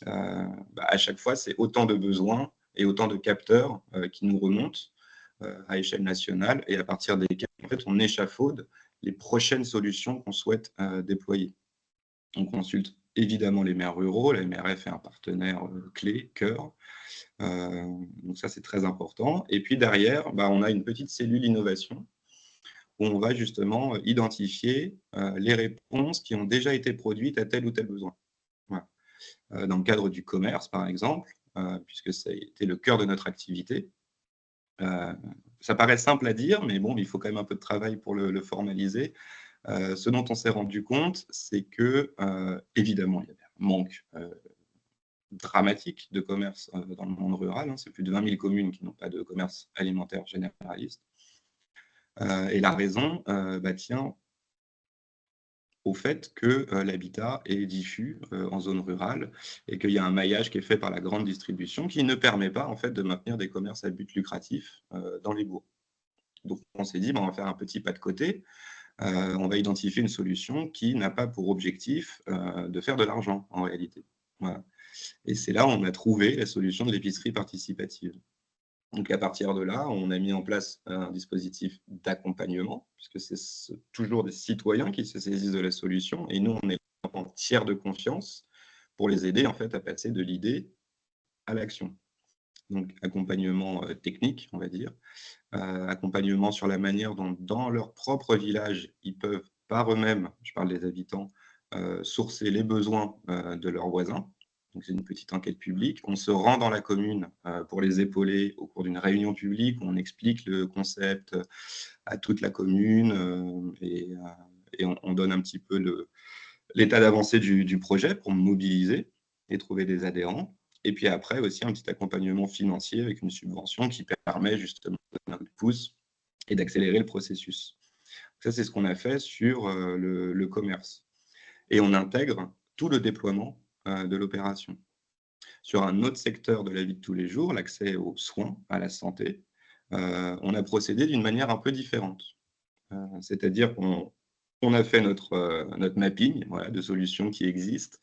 E: À chaque fois, c'est autant de besoins et autant de capteurs qui nous remontent à échelle nationale, et à partir desquels, en fait, on échafaude les prochaines solutions qu'on souhaite déployer. On consulte évidemment les maires ruraux. La MRF est un partenaire clé, cœur. Donc ça, c'est très important. Et puis derrière, on a une petite cellule innovation où on va justement identifier les réponses qui ont déjà été produites à tel ou tel besoin. Voilà. Dans le cadre du commerce, par exemple, puisque ça a été le cœur de notre activité. Ça paraît simple à dire, mais bon, il faut quand même un peu de travail pour le formaliser. Ce dont on s'est rendu compte, c'est que, évidemment, il y avait un manque dramatique de commerce dans le monde rural. C'est plus de 20 000 communes qui n'ont pas de commerce alimentaire généraliste. Et la raison tient au fait que l'habitat est diffus en zone rurale et qu'il y a un maillage qui est fait par la grande distribution qui ne permet pas en fait de maintenir des commerces à but lucratif dans les bourgs. Donc on s'est dit, on va faire un petit pas de côté, on va identifier une solution qui n'a pas pour objectif de faire de l'argent en réalité. Voilà. Et c'est là où on a trouvé la solution de l'épicerie participative. Donc à partir de là, on a mis en place un dispositif d'accompagnement, puisque c'est toujours des citoyens qui se saisissent de la solution, et nous, on est en tiers de confiance pour les aider en fait à passer de l'idée à l'action. Donc accompagnement technique, on va dire, accompagnement sur la manière dont dans leur propre village, ils peuvent par eux-mêmes, je parle des habitants, sourcer les besoins de leurs voisins. Donc, c'est une petite enquête publique. On se rend dans la commune pour les épauler au cours d'une réunion publique où on explique le concept à toute la commune et on donne un petit peu l'état d'avancée du projet pour mobiliser et trouver des adhérents. Et puis après, aussi un petit accompagnement financier avec une subvention qui permet justement de donner un coup de pouce et d'accélérer le processus. Ça, c'est ce qu'on a fait sur le commerce. Et on intègre tout le déploiement de l'opération. Sur un autre secteur de la vie de tous les jours, l'accès aux soins, à la santé, on a procédé d'une manière un peu différente. C'est-à-dire qu'on a fait notre mapping de solutions qui existent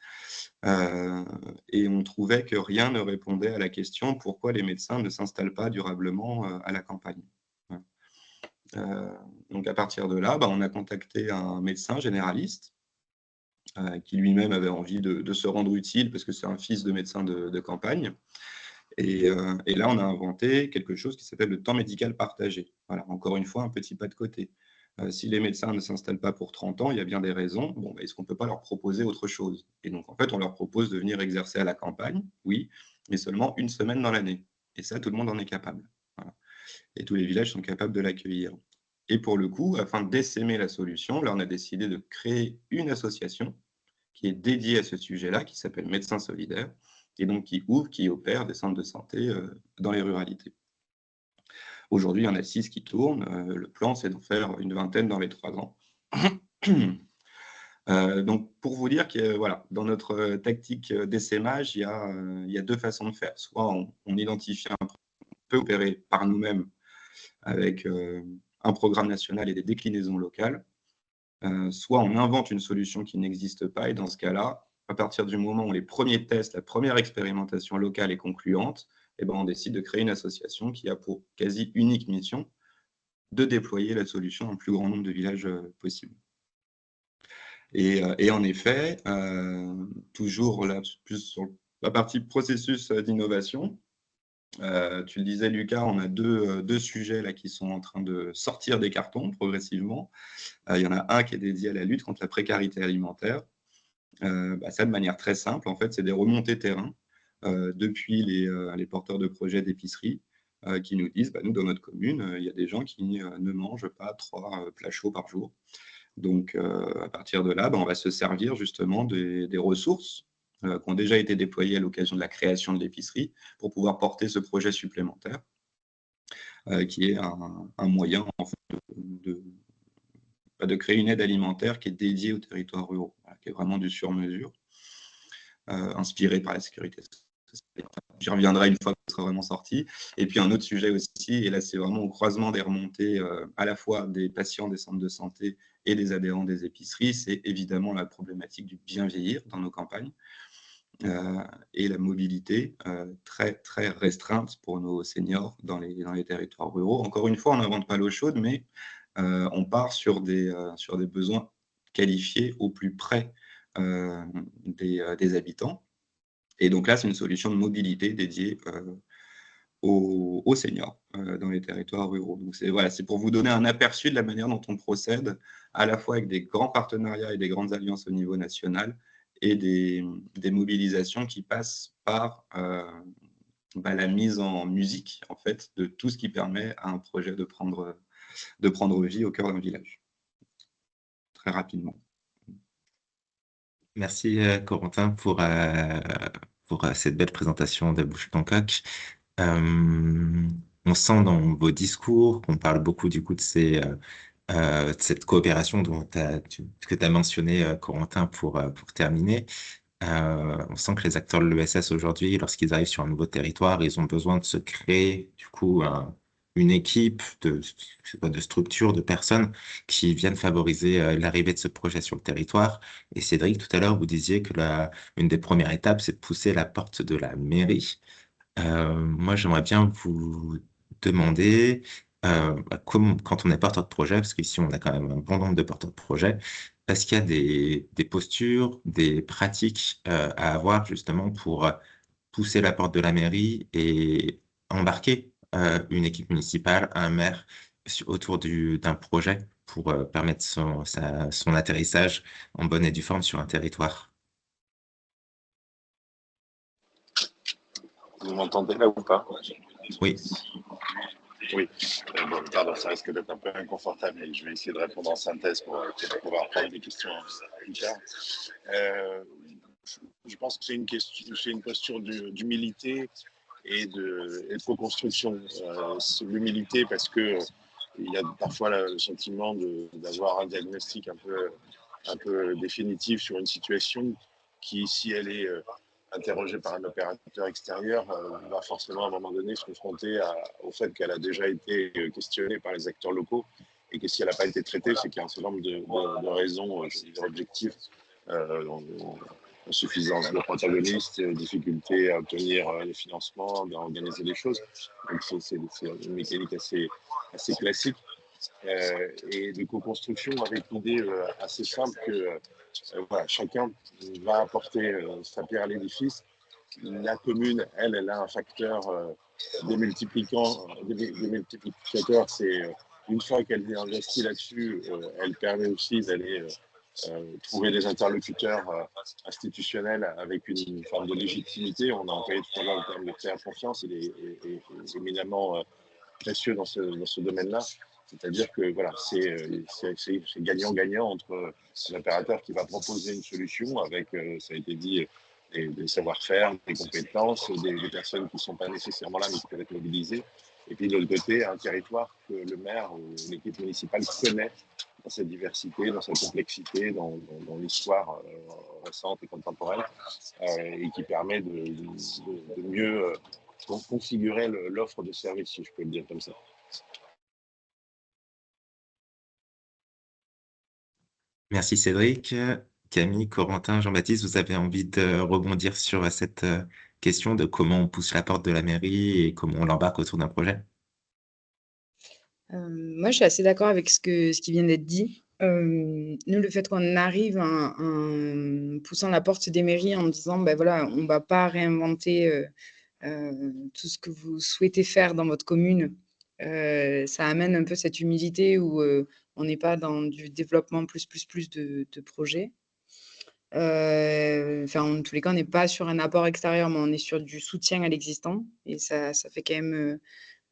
E: et on trouvait que rien ne répondait à la question pourquoi les médecins ne s'installent pas durablement à la campagne. Donc à partir de là, on a contacté un médecin généraliste qui lui-même avait envie de se rendre utile parce que c'est un fils de médecin de campagne. Et là, on a inventé quelque chose qui s'appelle le temps médical partagé. Voilà, encore une fois, un petit pas de côté. Si les médecins ne s'installent pas pour 30 ans, il y a bien des raisons. Est-ce qu'on ne peut pas leur proposer autre chose? Et donc, en fait, on leur propose de venir exercer à la campagne, oui, mais seulement une semaine dans l'année. Et ça, tout le monde en est capable. Voilà. Et tous les villages sont capables de l'accueillir. Et pour le coup, afin d'essaimer la solution, là, on a décidé de créer une association qui est dédiée à ce sujet-là, qui s'appelle Médecins Solidaires, et donc qui opère des centres de santé dans les ruralités. Aujourd'hui, il y en a 6 qui tournent. Le plan, c'est d'en faire une vingtaine dans les 3 ans. Donc, pour vous dire que voilà, dans notre tactique d'essaimage, il y a 2 façons de faire. Soit on identifie on peut opérer par nous-mêmes avec un programme national et des déclinaisons locales, soit on invente une solution qui n'existe pas, et dans ce cas-là, à partir du moment où les premiers tests, la première expérimentation locale est concluante, on décide de créer une association qui a pour quasi unique mission de déployer la solution dans le plus grand nombre de villages possible. Et en effet, toujours là, plus sur la partie processus d'innovation, tu le disais, Lucas, on a deux sujets là, qui sont en train de sortir des cartons progressivement. Il y en a un qui est dédié à la lutte contre la précarité alimentaire. Ça, de manière très simple, en fait, c'est des remontées terrain depuis les porteurs de projets d'épicerie qui nous disent, nous, dans notre commune, il y a des gens qui ne mangent pas 3 plats chauds par jour. Donc, à partir de là, on va se servir justement des ressources qui ont déjà été déployées à l'occasion de la création de l'épicerie pour pouvoir porter ce projet supplémentaire, qui est un moyen en fait, de créer une aide alimentaire qui est dédiée aux territoires ruraux, voilà, qui est vraiment du sur-mesure, inspiré par la sécurité sociale. J'y reviendrai une fois que ce sera vraiment sorti. Et puis un autre sujet aussi, et là c'est vraiment au croisement des remontées à la fois des patients des centres de santé et des adhérents des épiceries, c'est évidemment la problématique du bien vieillir dans nos campagnes et la mobilité très, très restreinte pour nos seniors dans les territoires ruraux. Encore une fois, on n'invente pas l'eau chaude, mais on part sur des besoins qualifiés au plus près des habitants. Et donc là, c'est une solution de mobilité dédiée aux seniors dans les territoires ruraux. Donc voilà, c'est pour vous donner un aperçu de la manière dont on procède, à la fois avec des grands partenariats et des grandes alliances au niveau national, et des mobilisations qui passent par la mise en musique, en fait, de tout ce qui permet à un projet de prendre vie au cœur d'un village. Très rapidement.
A: Merci Corentin pour cette belle présentation de Bouche ton coq. On sent dans vos discours qu'on parle beaucoup du coup de cette coopération que tu as mentionné, Corentin, pour terminer. On sent que les acteurs de l'ESS aujourd'hui, lorsqu'ils arrivent sur un nouveau territoire, ils ont besoin de se créer du coup une équipe de structures, de personnes qui viennent favoriser l'arrivée de ce projet sur le territoire. Et Cédric, tout à l'heure, vous disiez que une des premières étapes, c'est de pousser la porte de la mairie. Moi, j'aimerais bien vous demander, quand on est porteur de projet, parce qu'ici, on a quand même un bon nombre de porteurs de projet, est-ce qu'il y a des postures, des pratiques à avoir justement pour pousser la porte de la mairie et embarquer une équipe municipale, un maire autour d'un projet pour permettre son atterrissage en bonne et due forme sur un territoire?
C: Vous m'entendez là ou pas?
A: Oui.
C: Oui. Bon, pardon, ça risque d'être un peu inconfortable, mais je vais essayer de répondre en synthèse pour pouvoir prendre des questions plus tard. Je pense que c'est une posture d'humilité et de co-construction. C'est l'humilité parce que il y a parfois le sentiment d'avoir un diagnostic un peu définitif sur une situation qui, si elle est interrogée par un opérateur extérieur, va forcément à un moment donné se confronter au fait qu'elle a déjà été questionnée par les acteurs locaux et que si elle n'a pas été traitée, c'est qu'il y a un certain nombre de raisons objectives insuffisance de protagonistes, difficulté à obtenir les financements, d'organiser les choses. Donc c'est une mécanique assez classique et de co-construction avec l'idée assez simple que voilà, chacun va apporter sa pierre à l'édifice. La commune, elle a un facteur démultiplicateur. C'est une fois qu'elle est investie là-dessus, elle permet aussi d'aller trouver des interlocuteurs institutionnels avec une forme de légitimité. On a employé tout à l'heure le terme de faire confiance, il est éminemment précieux dans ce domaine-là. C'est-à-dire que voilà, c'est gagnant-gagnant entre l'opérateur qui va proposer une solution avec, ça a été dit, des savoir-faire, des compétences, des personnes qui ne sont pas nécessairement là mais qui peuvent être mobilisées. Et puis de l'autre côté, un territoire que le maire ou l'équipe municipale connaît dans cette diversité, dans cette complexité, dans l'histoire récente et contemporaine, et qui permet de mieux configurer l'offre de service, si je peux le dire comme ça.
A: Merci Cédric. Camille, Corentin, Jean-Baptiste, vous avez envie de rebondir sur cette question de comment on pousse la porte de la mairie et comment on l'embarque autour d'un projet?
B: Moi, je suis assez d'accord avec ce qui vient d'être dit. Nous, le fait qu'on arrive en poussant la porte des mairies en disant, ben voilà, on ne va pas réinventer tout ce que vous souhaitez faire dans votre commune, ça amène un peu cette humilité où on n'est pas dans du développement plus de projets. Enfin, en tous les cas, on n'est pas sur un apport extérieur, mais on est sur du soutien à l'existant. Et ça fait quand même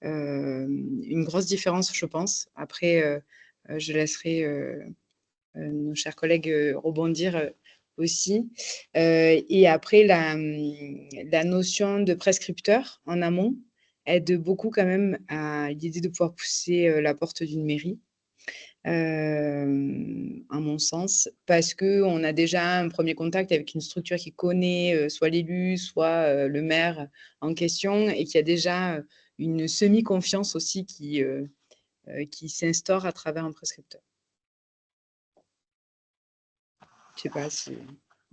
B: une grosse différence, je pense. Après, je laisserai nos chers collègues rebondir aussi. Et après, la notion de prescripteur en amont aide beaucoup quand même à l'idée de pouvoir pousser la porte d'une mairie. à mon sens, parce qu'on a déjà un premier contact avec une structure qui connaît soit l'élu, soit le maire en question, et qui a déjà une semi-confiance aussi qui s'instaure à travers un prescripteur. Je sais pas si...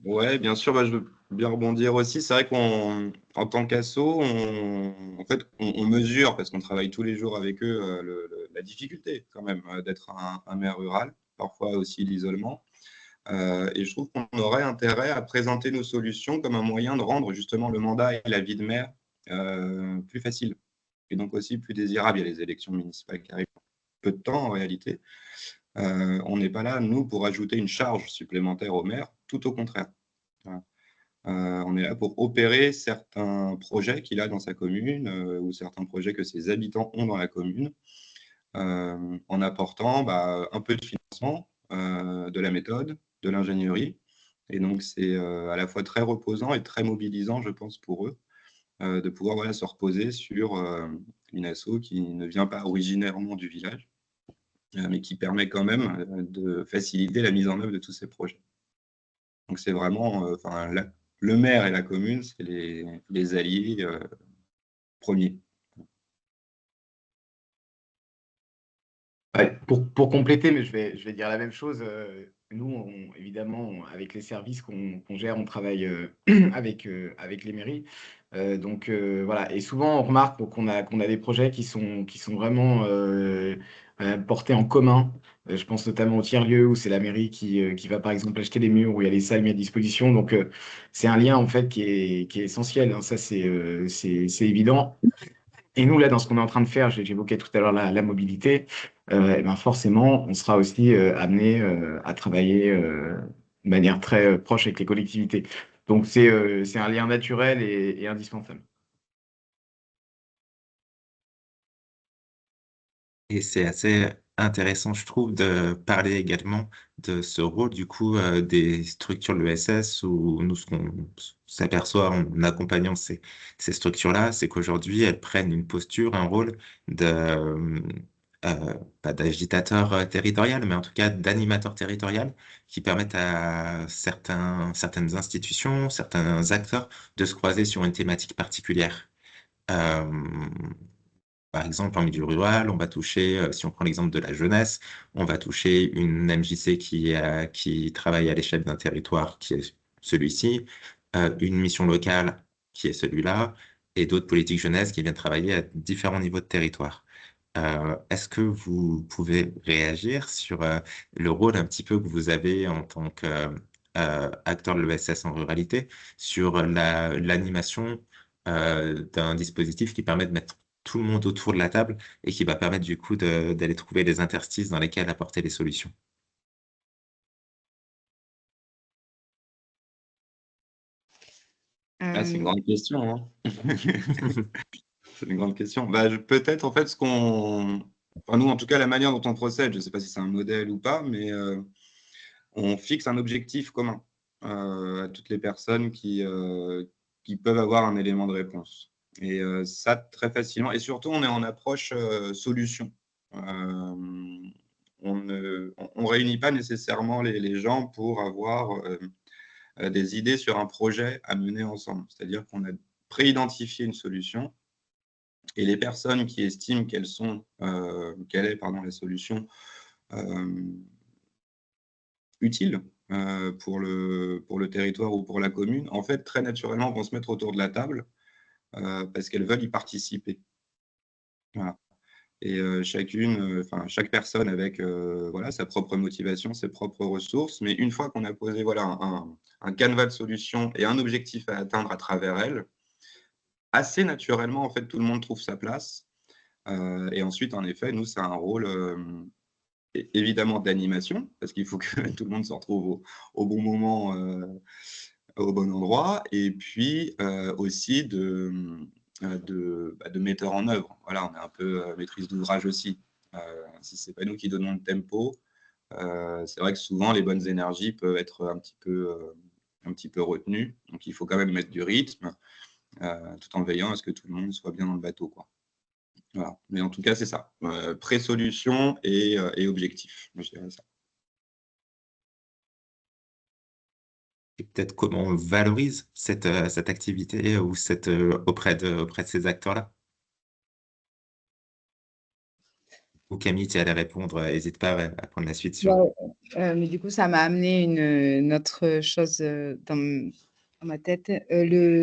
E: Ouais, bien sûr, je veux bien rebondir aussi. C'est vrai qu'en tant qu'asso, on mesure, parce qu'on travaille tous les jours avec eux, la difficulté quand même d'être un maire rural, parfois aussi l'isolement. Et je trouve qu'on aurait intérêt à présenter nos solutions comme un moyen de rendre justement le mandat et la vie de maire plus facile, et donc aussi plus désirable. Il y a les élections municipales qui arrivent en peu de temps en réalité. On n'est pas là, nous, pour ajouter une charge supplémentaire au maire, tout au contraire. Voilà. On est là pour opérer certains projets qu'il a dans sa commune ou certains projets que ses habitants ont dans la commune, en apportant un peu de financement, de la méthode, de l'ingénierie. Et donc, c'est à la fois très reposant et très mobilisant, je pense, pour eux, de pouvoir se reposer sur une asso qui ne vient pas originairement du village, mais qui permet quand même de faciliter la mise en œuvre de tous ces projets. Donc c'est vraiment, le maire et la commune, c'est les alliés premiers.
D: Ouais, pour compléter, mais je vais dire la même chose. Nous, évidemment, avec les services qu'on gère, on travaille avec les mairies. Voilà. Et souvent, on remarque qu'on a des projets qui sont vraiment portés en commun. Je pense notamment au tiers-lieu où c'est la mairie qui va, par exemple, acheter les murs où il y a les salles mises à disposition. Donc, c'est un lien, en fait, qui est essentiel, hein. Ça, c'est évident. Et nous, là, dans ce qu'on est en train de faire, j'évoquais tout à l'heure la mobilité, et ben forcément, on sera aussi amené à travailler de manière très proche avec les collectivités. Donc, c'est un lien naturel et indispensable.
A: Et c'est assez intéressant, je trouve, de parler également de ce rôle, du coup, des structures de l'ESS, où nous, ce qu'on s'aperçoit en accompagnant ces structures-là, c'est qu'aujourd'hui, elles prennent une posture, un rôle pas d'agitateur territorial, mais en tout cas d'animateur territorial, qui permettent à certaines institutions, certains acteurs de se croiser sur une thématique particulière. Euh, Par exemple, en milieu rural, on va toucher, si on prend l'exemple de la jeunesse, on va toucher une MJC qui travaille à l'échelle d'un territoire qui est celui-ci, une mission locale qui est celui-là, et d'autres politiques jeunesse qui viennent travailler à différents niveaux de territoire. Est-ce que vous pouvez réagir sur le rôle un petit peu que vous avez en tant qu'acteur de l'ESS en ruralité sur l'animation d'un dispositif qui permet de mettre tout le monde autour de la table et qui va permettre du coup d'aller trouver les interstices dans lesquels apporter les solutions?
E: C'est une
B: Euh,
E: grande question, hein. C'est une grande question. Peut-être, en fait, nous, en tout cas, la manière dont on procède, je ne sais pas si c'est un modèle ou pas, mais on fixe un objectif commun à toutes les personnes qui peuvent avoir un élément de réponse. Et ça, très facilement. Et surtout, on est en approche solution. On ne réunit pas nécessairement les gens pour avoir des idées sur un projet à mener ensemble. C'est-à-dire qu'on a préidentifié une solution et les personnes qui estiment quelle est la solution utile pour le territoire ou pour la commune, en fait, très naturellement, vont se mettre autour de la table parce qu'elles veulent y participer. Voilà. Et chaque personne avec sa propre motivation, ses propres ressources, mais une fois qu'on a posé un canevas de solutions et un objectif à atteindre à travers elle, assez naturellement, en fait, tout le monde trouve sa place. Et ensuite, en effet, nous, c'est un rôle évidemment d'animation, parce qu'il faut que tout le monde se retrouve au bon moment, au bon endroit, et puis aussi de metteur en œuvre. Voilà, on est un peu maîtrise d'ouvrage aussi. Si ce n'est pas nous qui donnons le tempo, c'est vrai que souvent les bonnes énergies peuvent être un petit peu retenues. Donc il faut quand même mettre du rythme, tout en veillant à ce que tout le monde soit bien dans le bateau, quoi. Voilà. Mais en tout cas, c'est ça. Pré-solution et objectif, je dirais ça.
A: Et peut-être comment on valorise cette activité ou auprès de ces acteurs-là. Ou Camille, tu allais répondre, n'hésite pas à prendre la suite sur.
B: Ouais, mais du coup, ça m'a amené une autre chose dans ma tête.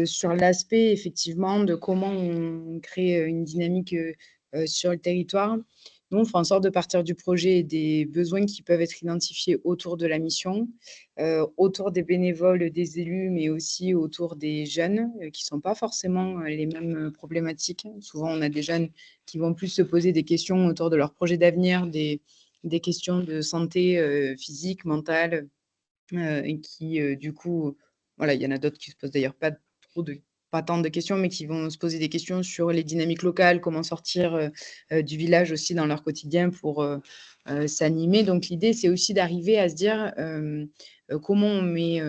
B: Sur l'aspect, effectivement, de comment on crée une dynamique sur le territoire. Nous, on fait en sorte de partir du projet et des besoins qui peuvent être identifiés autour de la mission, autour des bénévoles, des élus, mais aussi autour des jeunes qui ne sont pas forcément les mêmes problématiques. Souvent, on a des jeunes qui vont plus se poser des questions autour de leur projet d'avenir, des questions de santé physique, mentale, et qui, du coup, voilà, il y en a d'autres qui se posent d'ailleurs pas tant de questions, mais qui vont se poser des questions sur les dynamiques locales, comment sortir du village aussi dans leur quotidien pour s'animer. Donc, l'idée, c'est aussi d'arriver à se dire comment on met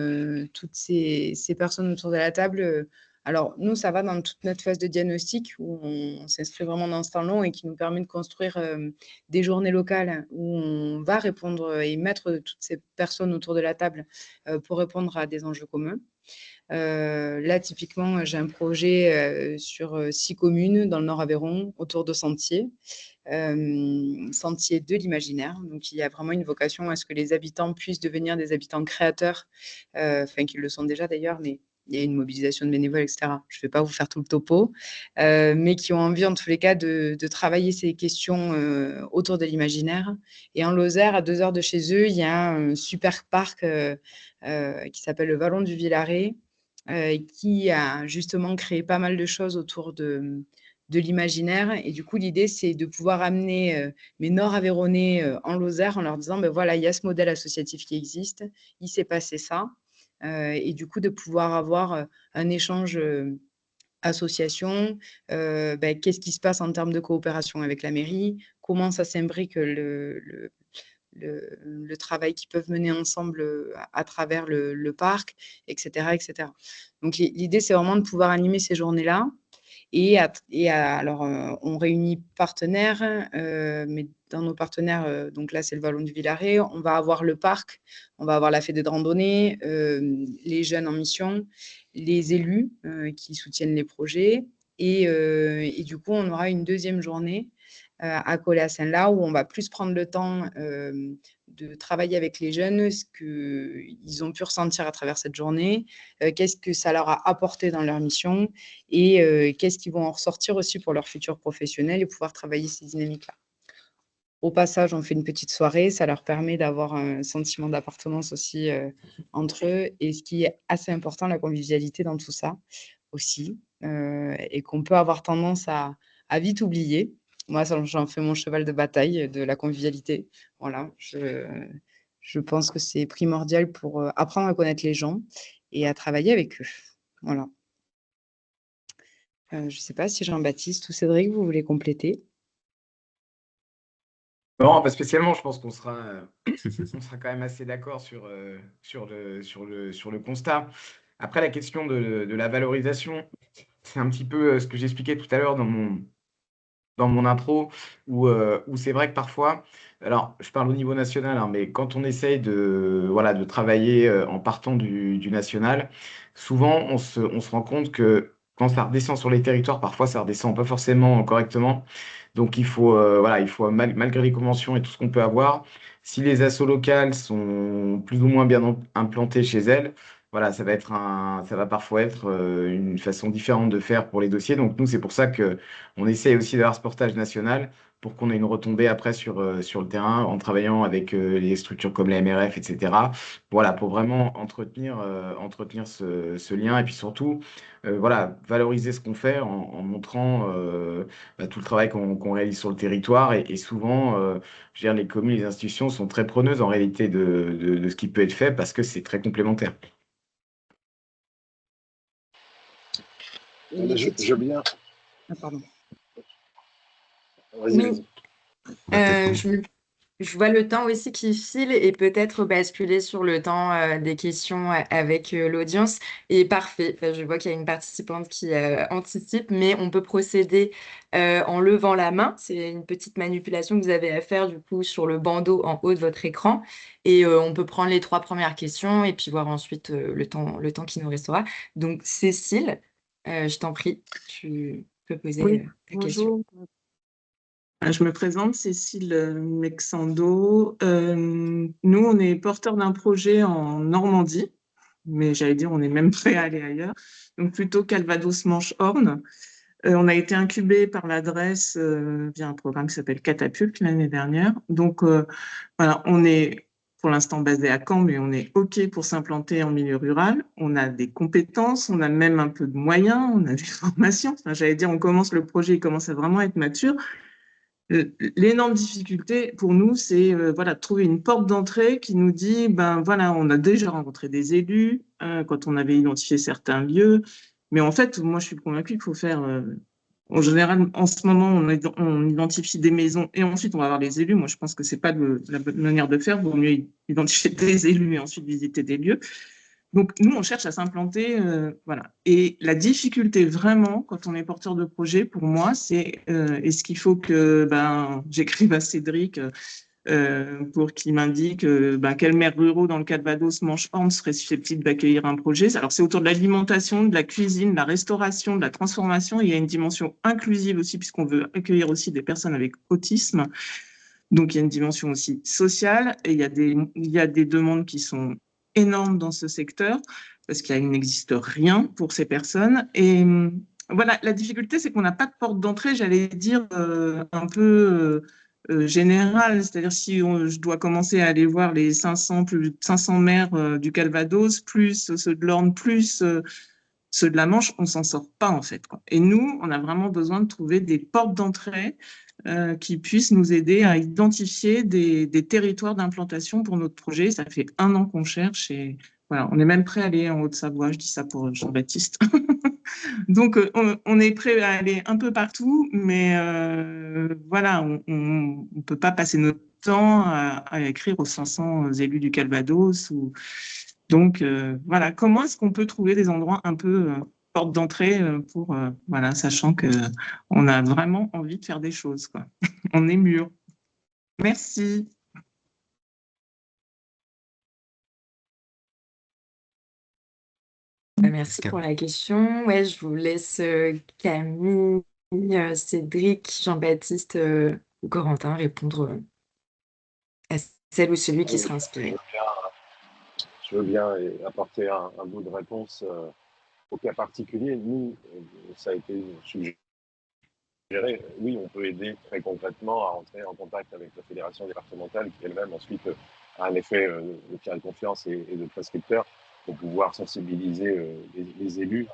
B: toutes ces personnes autour de la table. Alors, nous, ça va dans toute notre phase de diagnostic où on s'inscrit vraiment dans ce temps long et qui nous permet de construire des journées locales où on va répondre et mettre toutes ces personnes autour de la table pour répondre à des enjeux communs. Là, typiquement, j'ai un projet sur 6 communes dans le Nord Aveyron autour de sentiers, sentiers de l'imaginaire. Donc, il y a vraiment une vocation à ce que les habitants puissent devenir des habitants créateurs, enfin, qu'ils le sont déjà d'ailleurs, mais il y a une mobilisation de bénévoles, etc. Je ne vais pas vous faire tout le topo, mais qui ont envie, en tous les cas, de travailler ces questions autour de l'imaginaire. Et en Lozère, à 2 heures de chez eux, il y a un super parc qui s'appelle le Vallon du Villaret, qui a justement créé pas mal de choses autour de l'imaginaire. Et du coup, l'idée, c'est de pouvoir amener mes Nord-Aveyronnais en Lozère en leur disant, ben voilà, il y a ce modèle associatif qui existe, il s'est passé ça. Et du coup, de pouvoir avoir un échange association, qu'est-ce qui se passe en termes de coopération avec la mairie, comment ça s'imbrique le travail qu'ils peuvent mener ensemble à travers le parc, etc., etc. Donc, l'idée, c'est vraiment de pouvoir animer ces journées-là. Alors, on réunit partenaires, mais dans nos partenaires, donc là, c'est le Vallon du Villaret, on va avoir le parc, on va avoir la fédé de randonnée, les jeunes en mission, les élus qui soutiennent les projets. Et du coup, on aura une deuxième journée à Coller-à-Saint-Lard où on va plus prendre le temps de travailler avec les jeunes, ce qu'ils ont pu ressentir à travers cette journée, qu'est-ce que ça leur a apporté dans leur mission et qu'est-ce qu'ils vont en ressortir aussi pour leur futur professionnel et pouvoir travailler ces dynamiques-là. Au passage, on fait une petite soirée, ça leur permet d'avoir un sentiment d'appartenance aussi entre eux. Et ce qui est assez important, la convivialité dans tout ça aussi, et qu'on peut avoir tendance à vite oublier. Moi, j'en fais mon cheval de bataille de la convivialité. Voilà, je pense que c'est primordial pour apprendre à connaître les gens et à travailler avec eux. Voilà. Je ne sais pas si Jean-Baptiste ou Cédric, vous voulez compléter.
D: Non, pas spécialement, je pense qu'on sera, on sera quand même assez d'accord sur le constat. Après, la question de la valorisation, c'est un petit peu ce que j'expliquais tout à l'heure dans mon intro, où c'est vrai que parfois, alors je parle au niveau national, hein, mais quand on essaye voilà, de travailler en partant du national, souvent on se rend compte que quand ça redescend sur les territoires, parfois ça redescend pas forcément correctement. Donc voilà, il faut malgré les conventions et tout ce qu'on peut avoir, si les assos locales sont plus ou moins bien implantées chez elles, voilà, ça va parfois être une façon différente de faire pour les dossiers. Donc nous, c'est pour ça que on essaye aussi d'avoir ce portage national pour qu'on ait une retombée après sur le terrain en travaillant avec les structures comme la MRF, etc. Voilà, pour vraiment entretenir ce lien et puis surtout, voilà, valoriser ce qu'on fait en montrant tout le travail qu'on réalise sur le territoire. Et souvent, je veux dire, les communes, les institutions sont très preneuses en réalité de ce qui peut être fait parce que c'est très complémentaire.
C: Je veux bien.
B: Ah, pardon.
C: Vas-y, vas-y.
B: Je me
F: Je vois le temps aussi qui file et peut-être basculer sur le temps des questions avec l'audience. Et parfait, enfin, je vois qu'il y a une participante qui anticipe, mais on peut procéder en levant la main. C'est une petite manipulation que vous avez à faire du coup sur le bandeau en haut de votre écran. Et on peut prendre les 3 premières questions et puis voir ensuite le temps qui nous restera. Donc Cécile, je t'en prie, tu peux poser
G: Oui,
F: ta question.
G: bonjour. Je me présente, Cécile Mexando. Nous, on est porteur d'un projet en Normandie, mais j'allais dire, on est même prêt à aller ailleurs. Donc, plutôt Calvados-Manche-Horn. On a été incubé par l'adresse via un programme qui s'appelle Catapulte l'année dernière. Donc, voilà, on est pour l'instant basé à Caen, mais on est OK pour s'implanter en milieu rural. On a des compétences, on a même un peu de moyens, on a des formations. Enfin, j'allais dire, on commence le projet, il commence à vraiment être mature. L'énorme difficulté pour nous, c'est voilà, de trouver une porte d'entrée qui nous dit, ben voilà, on a déjà rencontré des élus quand on avait identifié certains lieux, mais en fait, moi, je suis convaincue qu'il faut faire, en général, en ce moment, on identifie des maisons et ensuite on va voir les élus. Moi, je pense que c'est pas la bonne manière de faire. Il vaut mieux identifier des élus et ensuite visiter des lieux. Donc, nous, on cherche à s'implanter, voilà. Et la difficulté, vraiment, quand on est porteur de projet, pour moi, c'est est-ce qu'il faut que j'écrive à Cédric pour qu'il m'indique quels maires ruraux dans le Calvados, Manche-Horn seraient susceptibles d'accueillir un projet. Alors, c'est autour de l'alimentation, de la cuisine, de la restauration, de la transformation. Il y a une dimension inclusive aussi, puisqu'on veut accueillir aussi des personnes avec autisme. Donc, il y a une dimension aussi sociale et il y a des demandes qui sont énormes dans ce secteur parce qu'il n'existe rien pour ces personnes. Et voilà, la difficulté, c'est qu'on n'a pas de porte d'entrée, j'allais dire, un peu générale. C'est-à-dire, si je dois commencer à aller voir les 500, plus de 500 maires du Calvados, plus ceux de l'Orne, plus ceux de la Manche, on s'en sort pas, en fait, quoi. Et nous, on a vraiment besoin de trouver des portes d'entrée qui puissent nous aider à identifier des territoires d'implantation pour notre projet. Ça fait 1 an qu'on cherche et voilà, on est même prêt à aller en Haute-Savoie. Je dis ça pour Jean-Baptiste. Donc, on est prêt à aller un peu partout, mais voilà, on ne peut pas passer notre temps à écrire aux 500 élus du Calvados. Donc, voilà, comment est-ce qu'on peut trouver des endroits un peu porte d'entrée pour, voilà, sachant qu'on a vraiment envie de faire des choses, quoi. On est mûr. Merci.
F: Merci pour la question. Ouais, je vous laisse Camille, Cédric, Jean-Baptiste ou Corentin répondre à celle ou celui qui sera inspiré.
C: Je veux bien apporter un bout de réponse au cas particulier. Nous, ça a été suggéré. Oui, on peut aider très concrètement à entrer en contact avec la fédération départementale qui elle-même ensuite a un effet de tiers de confiance et de prescripteur pour pouvoir sensibiliser les élus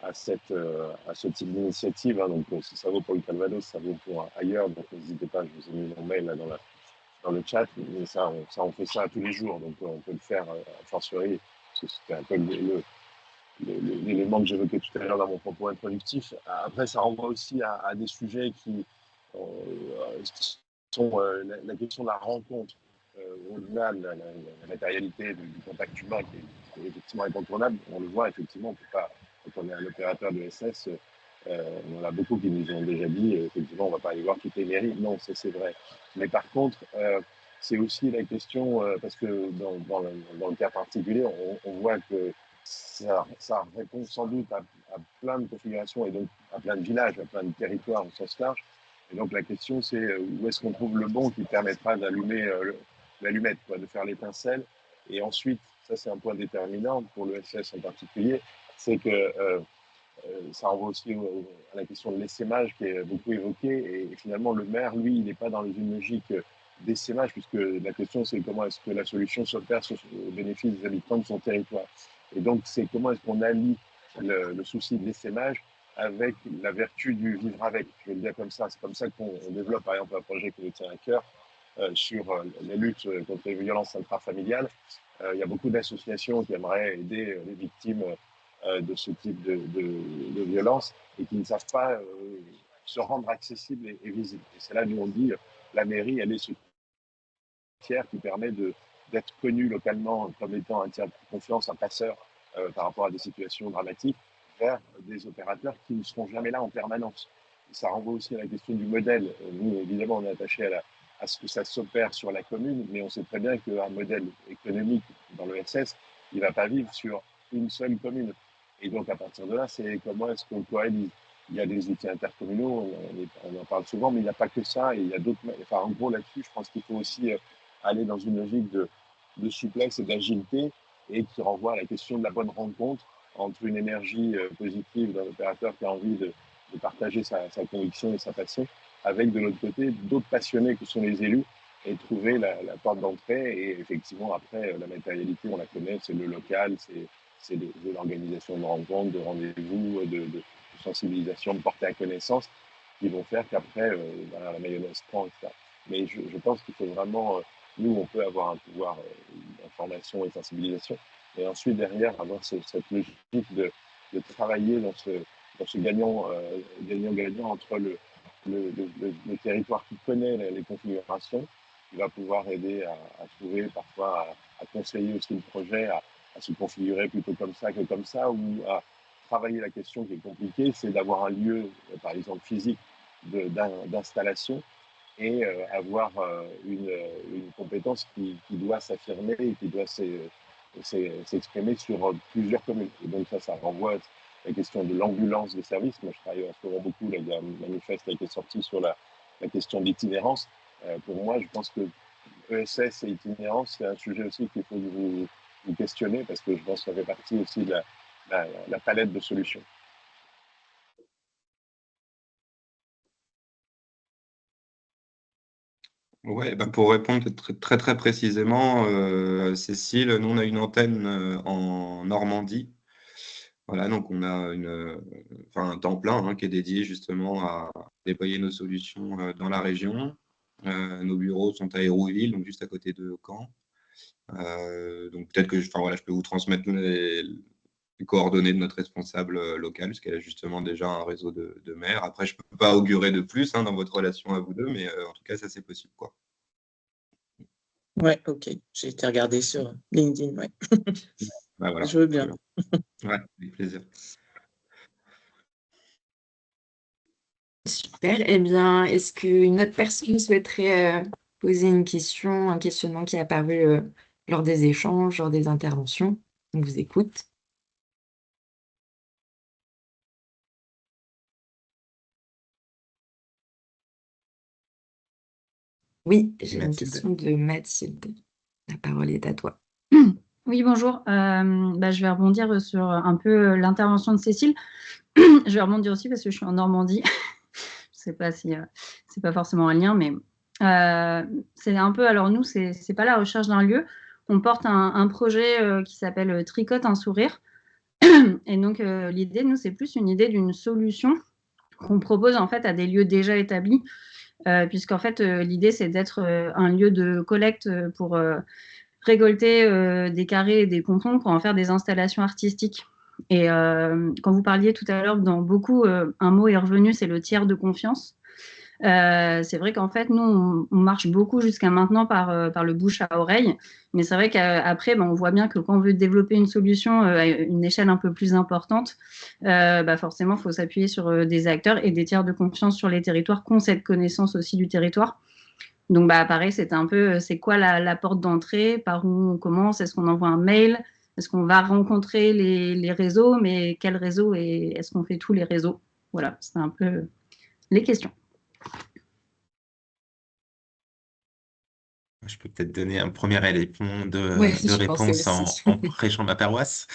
C: à ce type d'initiative. Hein. Donc, si ça vaut pour le Calvados, ça vaut pour ailleurs. Donc, n'hésitez pas, je vous ai mis mon mail là dans le chat. Mais ça, on fait ça tous les jours. Donc, on peut le faire a fortiori, parce que c'était un peu l'élément que j'évoquais tout à l'heure dans mon propos introductif. Après, ça renvoie aussi à des sujets qui sont la question de la rencontre, au-delà de la matérialité du contact humain qui est effectivement incontournable. On le voit effectivement, on peut pas, quand on est un opérateur de SS, on en a beaucoup qui nous ont déjà dit, effectivement, on ne va pas aller voir toutes les mairies. Non, c'est vrai. Mais par contre, c'est aussi la question, parce que dans le cas particulier, on voit que ça répond sans doute à plein de configurations et donc à plein de villages, à plein de territoires au sens large. Et donc la question, c'est où est-ce qu'on trouve le bon qui permettra d'allumer l'allumette, de faire l'étincelle. Et ensuite, ça c'est un point déterminant pour le SS en particulier, c'est que ça renvoie aussi à la question de l'essaimage qui est beaucoup évoquée. Et finalement, le maire, lui, il n'est pas dans une logique d'essaimage, puisque la question, c'est comment est-ce que la solution s'opère au bénéfice des habitants de son territoire. Et donc, c'est comment est-ce qu'on allie le souci de l'essaimage avec la vertu du vivre avec. Je vais le dire comme ça. C'est comme ça qu'on développe, par exemple, un projet qui nous tient à cœur sur la lutte contre les violences intrafamiliales. Il y a beaucoup d'associations qui aimeraient aider les victimes de ce type de violence et qui ne savent pas se rendre accessibles et visibles. Et c'est là où on dit la mairie, elle est ce tiers qui permet d'être connu localement comme étant un tiers de confiance, un passeur par rapport à des situations dramatiques, vers des opérateurs qui ne seront jamais là en permanence. Ça renvoie aussi à la question du modèle. Nous, évidemment, on est attaché à ce que ça s'opère sur la commune, mais on sait très bien qu'un modèle économique dans l'ESS, il ne va pas vivre sur une seule commune. Et donc, à partir de là, c'est comment est-ce qu'on coalise. Il y a des outils intercommunaux, on en parle souvent, mais il n'y a pas que ça. Et il y a d'autres. Enfin, en gros, là-dessus, je pense qu'il faut aussi aller dans une logique de souplesse et d'agilité, et qui renvoie à la question de la bonne rencontre entre une énergie positive d'un opérateur qui a envie de partager sa conviction et sa passion, avec de l'autre côté d'autres passionnés que sont les élus, et trouver la porte d'entrée. Et effectivement, après, la matérialité, on la connaît, c'est le local, c'est de l'organisation de rencontres, de rendez-vous, de sensibilisation, de porter à connaissance, qui vont faire qu'après, voilà, la mayonnaise prend, etc. Mais je pense qu'il faut vraiment, nous, on peut avoir un pouvoir d'information et de sensibilisation, et ensuite, derrière, avoir cette logique de travailler dans ce gagnant-gagnant entre le territoire qui connaît les configurations, qui va pouvoir aider à trouver, parfois à conseiller aussi le projet, à se configurer plutôt comme ça que comme ça, ou à travailler la question qui est compliquée, c'est d'avoir un lieu, par exemple physique, d'installation, et avoir une compétence qui doit s'affirmer et qui doit s'exprimer sur plusieurs communes. Et donc ça renvoie à la question de l'ambulance des services. Moi, je travaille en ce moment beaucoup, là, il y a un manifeste qui a été sorti sur la question de l'itinérance. Pour moi, je pense que ESS et itinérance, c'est un sujet aussi qu'il faut vous questionner, parce que je pense que ça fait partie aussi de la palette de solutions.
E: Ouais, ben pour répondre très, très précisément, Cécile, nous, on a une antenne en Normandie. Voilà, donc on a un temps plein qui est dédié justement à déployer nos solutions dans la région. Nos bureaux sont à Hérouville, donc juste à côté de Caen. Donc peut-être que je peux vous transmettre les coordonnées de notre responsable local, parce qu'elle a justement déjà un réseau de maires. Après, je ne peux pas augurer de plus dans votre relation à vous deux, mais en tout cas, ça, c'est possible, quoi.
G: Ouais, ok. J'ai été regarder sur LinkedIn, ouais.
E: Bah, voilà.
G: Je veux bien.
E: Ouais, avec plaisir.
F: Super. Eh bien, est-ce qu'une autre personne souhaiterait poser une question, un questionnement qui est apparu lors des échanges, lors des interventions? On vous écoute. Oui, j'ai une
A: Mathilde.
F: question de Mathilde. La parole est à toi.
H: Oui, bonjour. Je vais rebondir sur un peu l'intervention de Cécile. Je vais rebondir aussi parce que je suis en Normandie. Je ne sais pas si c'est pas forcément un lien, mais c'est un peu. Alors nous, c'est pas la recherche d'un lieu. On porte un projet qui s'appelle Tricote un sourire. Et donc l'idée, nous, c'est plus une idée d'une solution qu'on propose en fait à des lieux déjà établis, puisqu'en fait l'idée c'est d'être un lieu de collecte pour récolter des carrés et des pompons pour en faire des installations artistiques. Et quand vous parliez tout à l'heure, dans beaucoup, un mot est revenu, c'est le tiers de confiance. C'est vrai qu'en fait, nous, on marche beaucoup jusqu'à maintenant par le bouche à oreille. Mais c'est vrai qu'après, on voit bien que quand on veut développer une solution à une échelle un peu plus importante, forcément, il faut s'appuyer sur des acteurs et des tiers de confiance sur les territoires qui ont cette connaissance aussi du territoire. Donc, pareil, c'était un peu, c'est quoi la porte d'entrée, par où on commence, est-ce qu'on envoie un mail, est-ce qu'on va rencontrer les réseaux, mais quel réseau et est-ce qu'on fait tous les réseaux? Voilà, c'est un peu les questions.
A: Je peux peut-être donner un premier élément de
F: Je
A: réponse
F: pensais
A: en
F: aussi.
A: prêchant ma paroisse.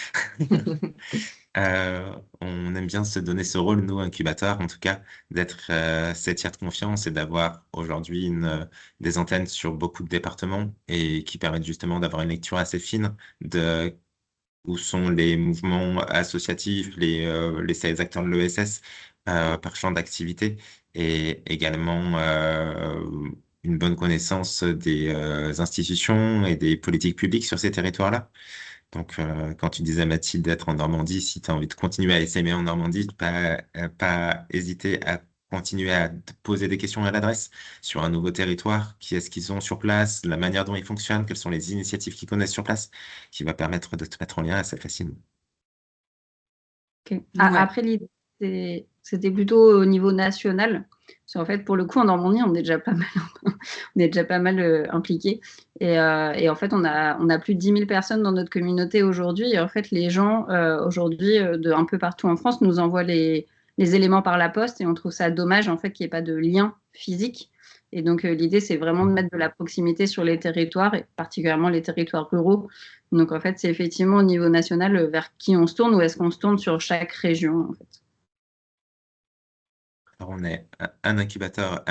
A: On aime bien se donner ce rôle, nous, incubateurs, en tout cas, d'être ces tiers de confiance et d'avoir aujourd'hui des antennes sur beaucoup de départements, et qui permettent justement d'avoir une lecture assez fine de où sont les mouvements associatifs, les acteurs de l'ESS par champ d'activité, et également une bonne connaissance des institutions et des politiques publiques sur ces territoires-là. Donc, quand tu disais, Mathilde, d'être en Normandie, si tu as envie de continuer à essaimer en Normandie, pas hésiter à continuer à poser des questions à l'adresse sur un nouveau territoire, qui est-ce qu'ils ont sur place, la manière dont ils fonctionnent, quelles sont les initiatives qu'ils connaissent sur place, qui va permettre de te mettre en lien assez facilement.
H: Ok.
F: Ouais.
H: Après, l'idée, c'était plutôt au niveau national. Parce qu'en fait, pour le coup, en Normandie, on est déjà pas mal, on est déjà pas mal impliqués. Et en fait, on a plus de 10 000 personnes dans notre communauté aujourd'hui. Et en fait, les gens, aujourd'hui, de un peu partout en France, nous envoient les éléments par la poste. Et on trouve ça dommage, en fait, qu'il n'y ait pas de lien physique. Et donc, l'idée, c'est vraiment de mettre de la proximité sur les territoires, et particulièrement les territoires ruraux. Donc, en fait, c'est effectivement au niveau national vers qui on se tourne ou est-ce qu'on se tourne sur chaque région, en fait.
A: Alors, on est un incubateur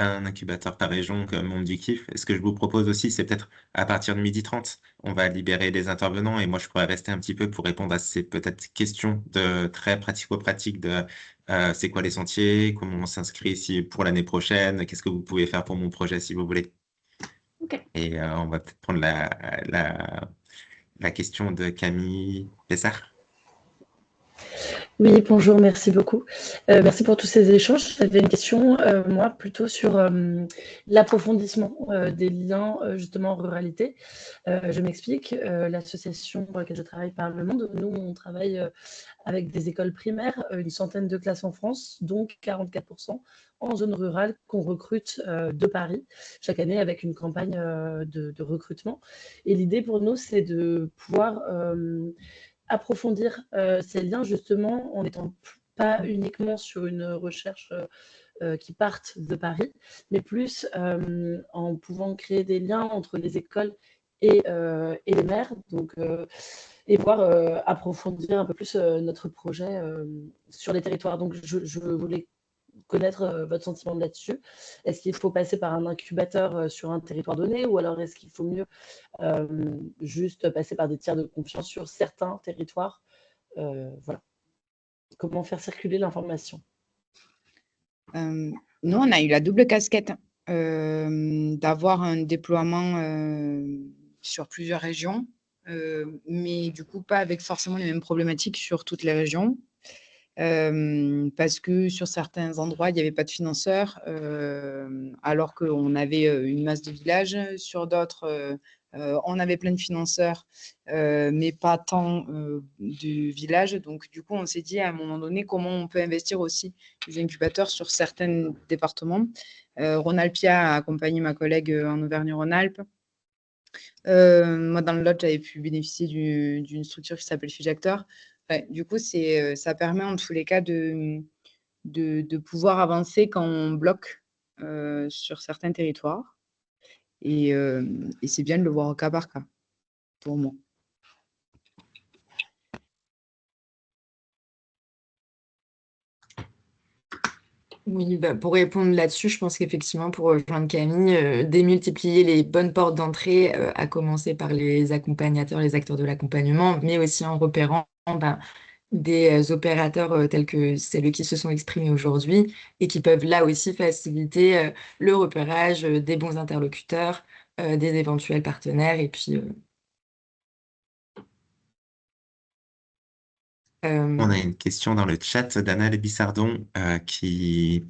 A: par région comme Monde du Kiff. Et ce que je vous propose aussi, c'est peut-être à partir de 12h30, on va libérer les intervenants et moi, je pourrais rester un petit peu pour répondre à ces peut-être questions de très pratico-pratiques de c'est quoi les sentiers, comment on s'inscrit ici pour l'année prochaine, qu'est-ce que vous pouvez faire pour mon projet si vous voulez.
H: Ok.
A: Et on va peut-être prendre la question de Camille Pessard.
I: Oui, bonjour, merci beaucoup. Merci pour tous ces échanges. J'avais une question, moi, plutôt sur l'approfondissement des liens, justement, en ruralité. Je m'explique. L'association pour laquelle je travaille, Parle le Monde, nous, on travaille avec des écoles primaires, une centaine de classes en France, donc 44% en zone rurale qu'on recrute de Paris chaque année avec une campagne de recrutement. Et l'idée pour nous, c'est de pouvoir approfondir ces liens justement en n'étant pas uniquement sur une recherche qui partent de Paris, mais plus en pouvant créer des liens entre les écoles et les maires, donc, et pouvoir approfondir un peu plus notre projet sur les territoires. Donc, je voulais connaître votre sentiment là-dessus. Est-ce qu'il faut passer par un incubateur sur un territoire donné ou alors est-ce qu'il faut mieux juste passer par des tiers de confiance sur certains territoires? Voilà. Comment faire circuler l'information?
B: Nous, on a eu la double casquette d'avoir un déploiement sur plusieurs régions, mais du coup, pas avec forcément les mêmes problématiques sur toutes les régions. Parce que sur certains endroits, il n'y avait pas de financeurs, alors qu'on avait une masse de villages. Sur d'autres, on avait plein de financeurs, mais pas tant de villages. Donc, du coup, on s'est dit à un moment donné comment on peut investir aussi des incubateurs sur certains départements. Rhône-Alpia a accompagné ma collègue en Auvergne-Rhône-Alpes. Moi, dans le Lot, j'avais pu bénéficier d'une structure qui s'appelle Fijactor. Ouais, du coup, ça permet en tous les cas de pouvoir avancer quand on bloque sur certains territoires. Et c'est bien de le voir au cas par cas, pour moi.
F: Oui, bah, pour répondre là-dessus, je pense qu'effectivement, pour rejoindre Camille, démultiplier les bonnes portes d'entrée, à commencer par les accompagnateurs, les acteurs de l'accompagnement, mais aussi en repérant ben, des opérateurs tels que celles qui se sont exprimés aujourd'hui et qui peuvent là aussi faciliter le repérage des bons interlocuteurs, des éventuels partenaires et puis
A: On a une question dans le chat d'Anna Bissardon qui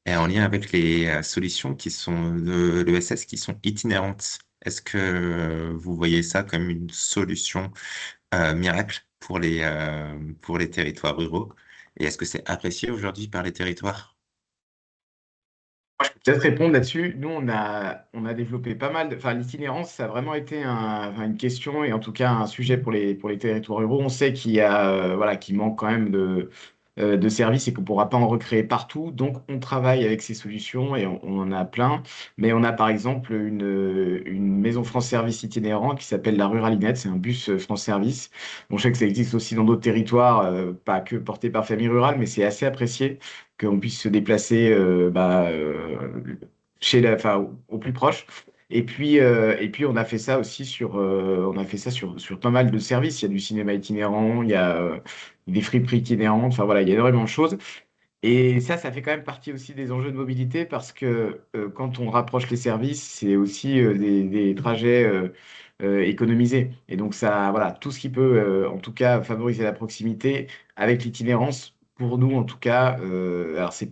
A: est en lien avec les solutions qui sont de l'ESS qui sont itinérantes. Est-ce que vous voyez ça comme une solution miracle pour les territoires ruraux? Et est-ce que c'est apprécié aujourd'hui par les territoires?
D: Moi, je peux peut-être répondre là-dessus. Nous, on a développé pas mal Enfin, l'itinérance, ça a vraiment été une question et en tout cas un sujet pour les territoires ruraux. On sait qu'il manque quand même de services et qu'on ne pourra pas en recréer partout. Donc, on travaille avec ces solutions et on en a plein. Mais on a par exemple une maison France Service itinérant qui s'appelle la Ruralinette. C'est un bus France Service. Bon, je sais que ça existe aussi dans d'autres territoires, pas que porté par Famille Rurale, mais c'est assez apprécié qu'on puisse se déplacer au plus proche. Et puis on a fait ça aussi sur pas mal de services. Il y a du cinéma itinérant, il y a des friperies itinérantes, enfin voilà, il y a énormément de choses. Et ça fait quand même partie aussi des enjeux de mobilité parce que quand on rapproche les services, c'est aussi des trajets économisés. Et donc ça, voilà, tout ce qui peut en tout cas favoriser la proximité avec l'itinérance pour nous en tout cas, alors il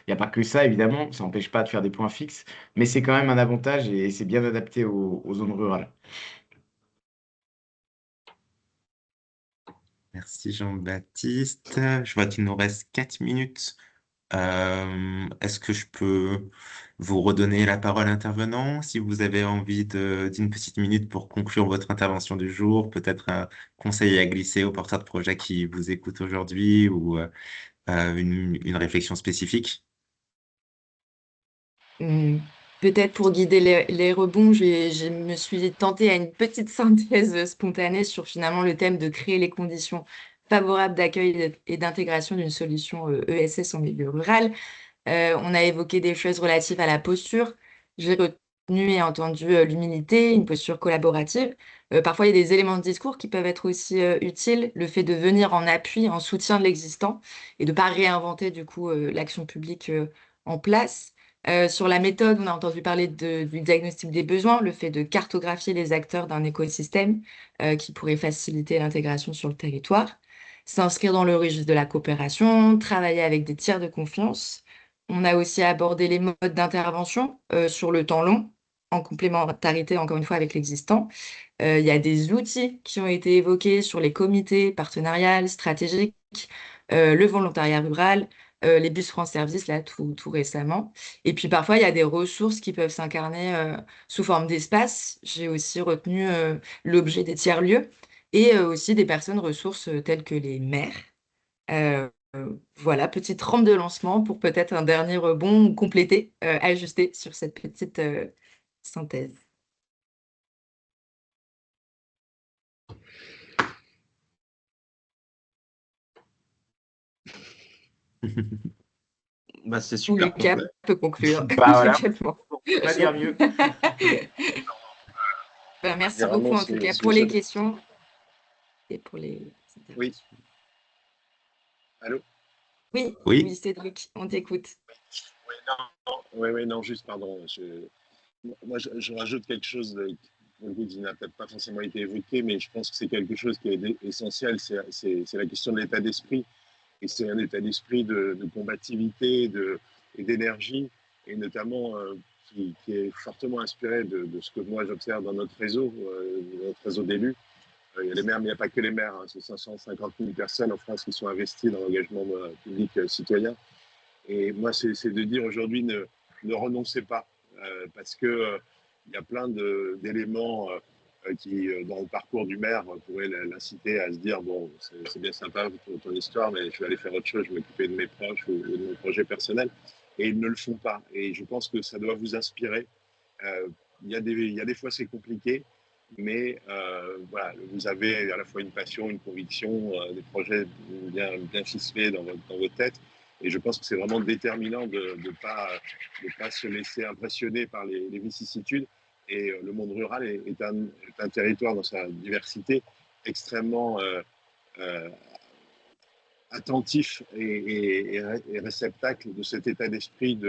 D: n'y a pas que ça évidemment, ça n'empêche pas de faire des points fixes, mais c'est quand même un avantage et c'est bien adapté aux zones rurales.
A: Merci Jean-Baptiste. Je vois qu'il nous reste 4 minutes. Est-ce que je peux vous redonner la parole intervenant si vous avez envie d'une petite minute pour conclure votre intervention du jour, peut-être un conseil à glisser aux porteurs de projet qui vous écoutent aujourd'hui ou une réflexion spécifique?
F: Peut-être pour guider les rebonds, je me suis tentée à une petite synthèse spontanée sur finalement le thème de créer les conditions favorables d'accueil et d'intégration d'une solution ESS en milieu rural. On a évoqué des choses relatives à la posture. J'ai retenu et entendu l'humilité, une posture collaborative. Parfois, il y a des éléments de discours qui peuvent être aussi utiles. Le fait de venir en appui, en soutien de l'existant et de ne pas réinventer du coup l'action publique en place. Sur la méthode, on a entendu parler du diagnostic des besoins, le fait de cartographier les acteurs d'un écosystème qui pourrait faciliter l'intégration sur le territoire. S'inscrire dans le registre de la coopération, travailler avec des tiers de confiance. On a aussi abordé les modes d'intervention sur le temps long, en complémentarité encore une fois avec l'existant. Il y a des outils qui ont été évoqués sur les comités partenariales, stratégiques, le volontariat rural, les bus France Service, là, tout récemment. Et puis parfois, il y a des ressources qui peuvent s'incarner sous forme d'espace. J'ai aussi retenu l'objet des tiers-lieux et aussi des personnes ressources telles que les maires. Euh, voilà, petite rampe de lancement pour peut-être un dernier rebond complété, ajusté sur cette petite synthèse.
E: Bah, c'est super
F: Lucas
E: complet.
F: peut conclure
D: Bah voilà,
F: immédiatement.
D: on peut pas dire mieux.
F: Ben, merci
C: Vraiment,
F: beaucoup en tout cas pour les questions et pour les
C: Oui.
F: interventions.
C: Allô?
F: Oui,
A: Oui.
F: oui, Cédric, on t'écoute.
C: Oui, non, juste, pardon. Moi, je rajoute quelque chose qui n'a peut-être pas forcément été évoqué, mais je pense que c'est quelque chose qui est essentiel, c'est la question de l'état d'esprit. Et c'est un état d'esprit de combativité et d'énergie, et notamment qui est fortement inspiré de ce que moi j'observe dans notre réseau d'élus. Il y a les maires, mais il n'y a pas que les maires. Hein. C'est 550 000 personnes en France qui sont investies dans l'engagement public citoyen. Et moi, c'est de dire aujourd'hui, ne renoncez pas, parce que il y a plein d'éléments qui, dans le parcours du maire, pourraient l'inciter à se dire, bon, c'est bien sympa ton histoire, mais je vais aller faire autre chose, je vais m'occuper de mes proches ou de mon projet personnel. Et ils ne le font pas. Et je pense que ça doit vous inspirer. Il y a des fois, c'est compliqué, mais voilà, vous avez à la fois une passion, une conviction, des projets bien ficelés dans votre tête. Et je pense que c'est vraiment déterminant de ne pas se laisser impressionner par les vicissitudes. Et le monde rural est un territoire dans sa diversité extrêmement attentif et réceptacle de cet état d'esprit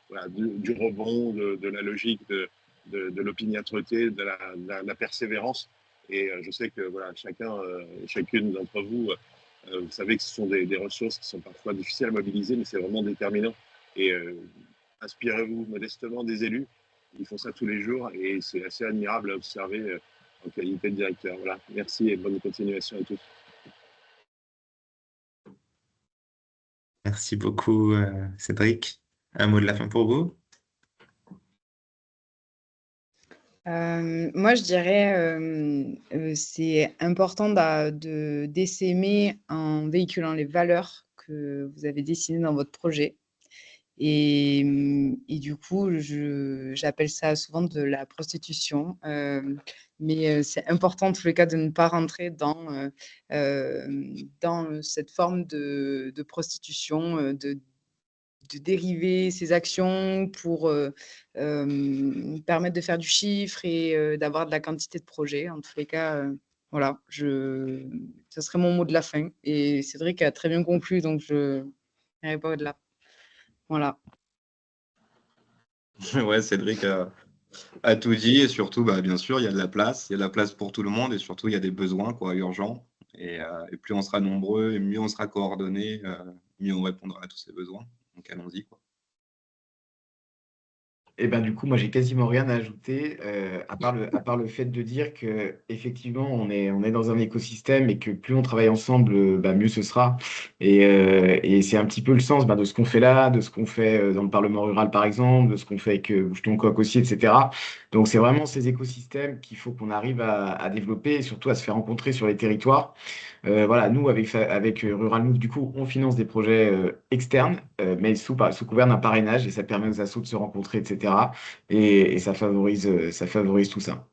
C: voilà, du rebond, de la logique, de l'opiniâtreté, de la persévérance. Et je sais que voilà, chacune d'entre vous, vous savez que ce sont des ressources qui sont parfois difficiles à mobiliser, mais c'est vraiment déterminant. Et inspirez-vous modestement des élus. Ils font ça tous les jours et c'est assez admirable à observer en qualité de directeur. Voilà, merci et bonne continuation à tous.
A: Merci beaucoup, Cédric. Un mot de la fin pour vous?
B: Moi, je dirais, c'est important d'essaimer en véhiculant les valeurs que vous avez dessinées dans votre projet. Et du coup, j'appelle ça souvent de la prostitution. Mais c'est important, en tous les cas, de ne pas rentrer dans cette forme de prostitution, de dériver ses actions pour permettre de faire du chiffre et d'avoir de la quantité de projets. En tous les cas, voilà, ce serait mon mot de la fin. Et Cédric a très bien conclu, donc je n'irai pas au-delà. Voilà.
E: Ouais, Cédric a tout dit et surtout, bah, bien sûr, il y a de la place. Il y a de la place pour tout le monde et surtout, il y a des besoins urgents. Et plus on sera nombreux et mieux on sera coordonnés, mieux on répondra à tous ces besoins. Donc allons-y, quoi.
D: Et ben du coup, moi, j'ai quasiment rien à ajouter, à part le fait de dire que effectivement, on est dans un écosystème et que plus on travaille ensemble, bah, mieux ce sera. Et c'est un petit peu le sens de ce qu'on fait là, de ce qu'on fait dans le Parlement rural, par exemple, de ce qu'on fait avec Bouge ton coq aussi, etc. Donc, c'est vraiment ces écosystèmes qu'il faut qu'on arrive à développer et surtout à se faire rencontrer sur les territoires. Voilà, nous, avec Rural Move, du coup, on finance des projets externes, mais sous couvert d'un parrainage, et ça permet aux assos de se rencontrer, etc. Et ça favorise tout ça.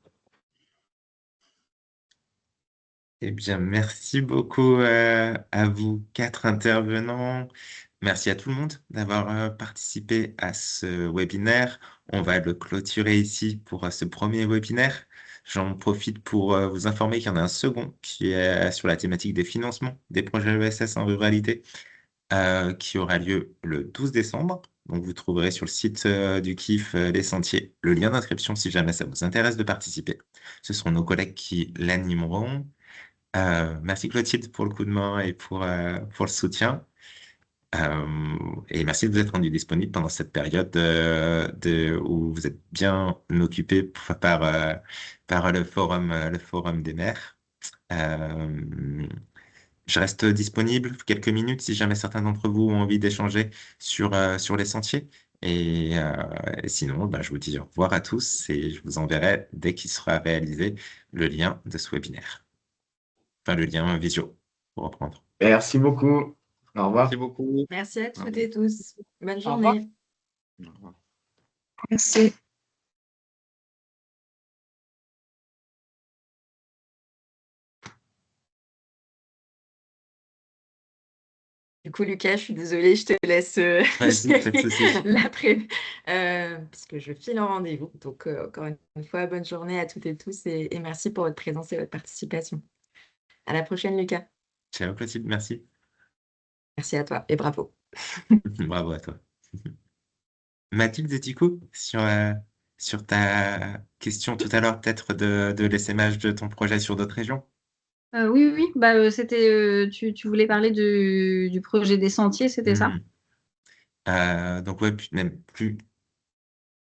A: Eh bien, merci beaucoup à vous 4 intervenants. Merci à tout le monde d'avoir participé à ce webinaire. On va le clôturer ici pour ce premier webinaire. J'en profite pour vous informer qu'il y en a un second qui est sur la thématique des financements des projets ESS en ruralité, qui aura lieu le 12 décembre. Donc, vous trouverez sur le site du KIF les sentiers, le lien d'inscription si jamais ça vous intéresse de participer. Ce seront nos collègues qui l'animeront. Merci Clotilde pour le coup de main et pour le soutien. Et merci de vous être rendu disponible pendant cette période où vous êtes bien occupé par le forum des maires. Je reste disponible quelques minutes si jamais certains d'entre vous ont envie d'échanger sur les sentiers. Et sinon, je vous dis au revoir à tous et je vous enverrai dès qu'il sera réalisé le lien de ce webinaire. Enfin, le lien visio, pour reprendre.
D: Merci beaucoup. Au revoir.
E: Merci beaucoup.
F: Merci à toutes et tous. Bonne
B: Au revoir.
F: journée.
E: Au revoir.
G: Merci.
F: Du coup, Lucas, je suis désolée, je te laisse
A: Vas-y, pas de souci.
F: l'après, parce que je file en rendez-vous. Donc, encore une fois, bonne journée à toutes et tous et merci pour votre présence et votre participation. À la prochaine, Lucas.
A: Ciao Clotilde, merci.
F: Merci à toi et bravo.
A: Bravo à toi. Mathilde Zetico, sur ta question tout à l'heure, peut-être de l'essaimage de ton projet sur d'autres régions.
H: Oui. C'était, tu voulais parler du projet des sentiers, c'était ça?
A: Donc ouais, même plus,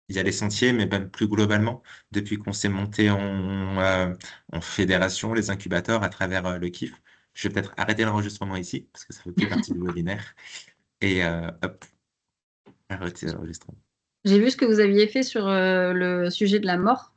A: il y a les sentiers, mais même plus globalement, depuis qu'on s'est monté en fédération, les incubateurs à travers le KIF. Je vais peut-être arrêter l'enregistrement ici, parce que ça fait plus partie du webinaire. Et hop, arrêter l'enregistrement.
H: J'ai vu ce que vous aviez fait sur le sujet de la mort.